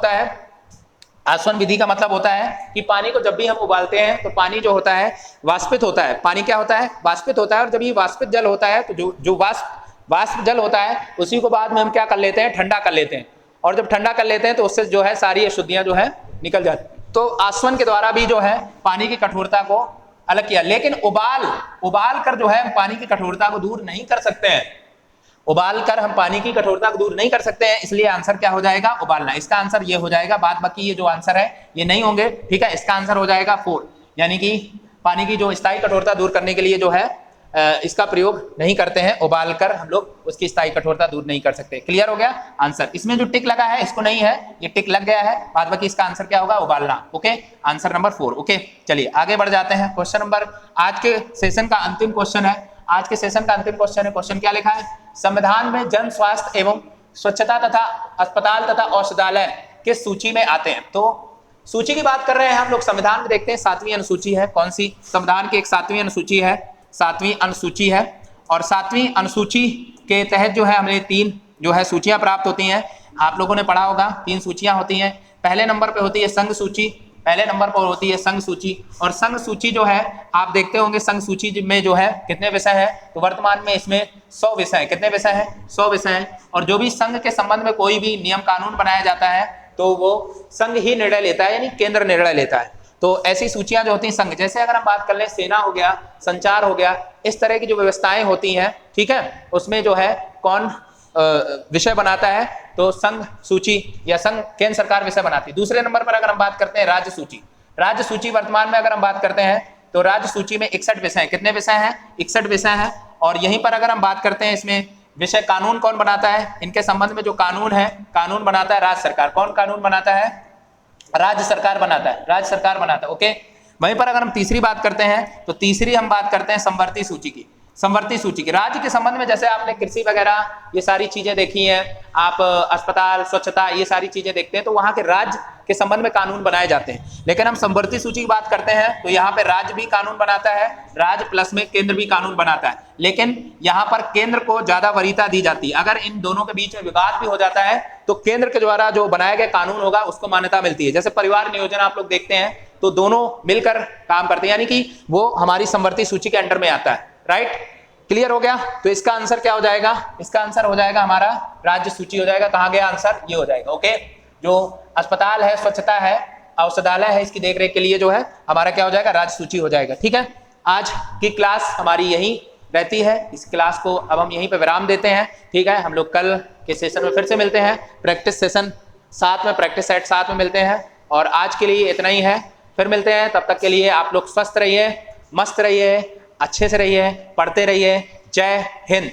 होता है कि पानी को जब भी हम उबालते हैं तो पानी जो होता है वाष्पित होता है। पानी क्या होता है, वाष्पित होता है। और जब ये वाष्पित जल होता है तो जो वाष्प जल होता है उसी को बाद में हम क्या कर लेते हैं, ठंडा कर लेते हैं। और जब ठंडा कर लेते हैं तो उससे जो है सारी अशुद्धियां जो है निकल जाती हैं। तो आसवन के द्वारा भी जो है पानी की कठोरता को अलग किया। लेकिन उबाल कर जो है पानी की कठोरता को दूर नहीं कर सकते हैं, इसलिए आंसर क्या हो जाएगा, उबालना। इसका आंसर ये हो जाएगा। बाद बाकी ये जो आंसर है ये नहीं होंगे, ठीक है। इसका आंसर हो जाएगा 4, यानी कि पानी की जो स्थायी कठोरता दूर करने के लिए जो है इसका प्रयोग नहीं करते हैं, उबाल कर हम लोग उसकी स्थायी कठोरता दूर नहीं कर सकते। क्लियर हो गया आंसर। इसमें जो टिक लगा है इसको नहीं है, ये टिक लग गया है। बाद बाकी इसका आंसर क्या होगा, उबालना। Okay, answer number 4। ओके, चलिए आगे बढ़ जाते हैं। क्वेश्चन नंबर, आज के सेशन का अंतिम क्वेश्चन है। क्वेश्चन क्या लिखा है, संविधान में जन स्वास्थ्य एवं स्वच्छता तथा अस्पताल तथा औषधालय किस सूची में आते हैं। तो सूची की बात कर रहे हैं हम लोग, संविधान में देखते हैं 7वीं अनुसूची है। कौन सी, संविधान की एक 7वीं अनुसूची है। और 7वीं अनुसूची के तहत जो है हमें 3 जो है सूचियां प्राप्त होती हैं। आप लोगों ने पढ़ा होगा 3 सूचियां होती हैं। पहले नंबर पे होती है संघ सूची, पहले नंबर पर होती है संघ सूची, और संघ सूची जो है आप देखते होंगे संघ सूची में जो है कितने विषय है, तो वर्तमान में इसमें 100 विषय है। कितने विषय है? 100 विषय है। और जो भी संघ के संबंध में कोई भी नियम कानून बनाया जाता है तो वो संघ ही निर्णय लेता है, यानी केंद्र निर्णय लेता है। तो ऐसी सूचियां जो होती हैं संघ, जैसे अगर हम बात कर लें सेना हो गया, संचार हो गया, इस तरह की जो व्यवस्थाएं होती हैं, ठीक है, उसमें जो है कौन विषय बनाता है, तो संघ सूची या संघ केंद्र सरकार विषय बनाती है। दूसरे नंबर पर अगर हम बात करते हैं राज्य सूची, राज्य सूची वर्तमान में अगर हम बात करते हैं तो राज्य सूची में 61 विषय हैं। कितने विषय हैं? 61 विषय हैं। और यहीं पर अगर हम बात करते हैं इसमें विषय कानून कौन बनाता है, इनके संबंध में जो कानून है, कानून बनाता है राज्य सरकार। कौन कानून बनाता है? राज्य सरकार बनाता है, राज्य सरकार बनाता है। ओके, वहीं पर अगर हम तीसरी बात करते हैं तो तीसरी हम बात करते हैं समवर्ती सूची की। समवर्ती सूची की राज्य के संबंध में, जैसे आपने कृषि वगैरह ये सारी चीजें देखी हैं, आप अस्पताल, स्वच्छता, ये सारी चीजें देखते हैं, तो वहां के राज्य के संबंध में कानून बनाए जाते हैं। लेकिन हम समवर्ती सूची की बात करते हैं तो यहाँ पे राज्य भी कानून बनाता है, राज्य प्लस में केंद्र भी कानून बनाता है, लेकिन यहाँ पर केंद्र को ज्यादा वरीयता दी जाती है। अगर इन दोनों के बीच में विवाद भी हो जाता है तो केंद्र के द्वारा जो बनाया गया कानून होगा उसको मान्यता मिलती है। जैसे परिवार नियोजन आप लोग देखते हैं तो दोनों मिलकर काम करते हैं, यानी कि वो हमारी समवर्ती सूची के अंडर में आता है। राइट, क्लियर हो गया? तो इसका आंसर क्या हो जाएगा? इसका आंसर हो जाएगा हमारा राज्य सूची हो जाएगा। कहाँ गया आंसर? ये हो जाएगा। ओके, जो अस्पताल है, स्वच्छता है, औषधालय है, इसकी देखरेख के लिए जो है हमारा क्या हो जाएगा? राज्य सूची हो जाएगा। ठीक है, आज की क्लास हमारी यही रहती है। इस क्लास को अब हम यहीं पे विराम देते हैं। ठीक है, हम लोग कल के सेशन में फिर से मिलते हैं, प्रैक्टिस सेशन साथ में, प्रैक्टिस सेट साथ में मिलते हैं। और आज के लिए इतना ही है, फिर मिलते हैं। तब तक के लिए आप लोग स्वस्थ रहिए, मस्त रहिए, अच्छे से रहिए, पढ़ते रहिए। जय हिंद।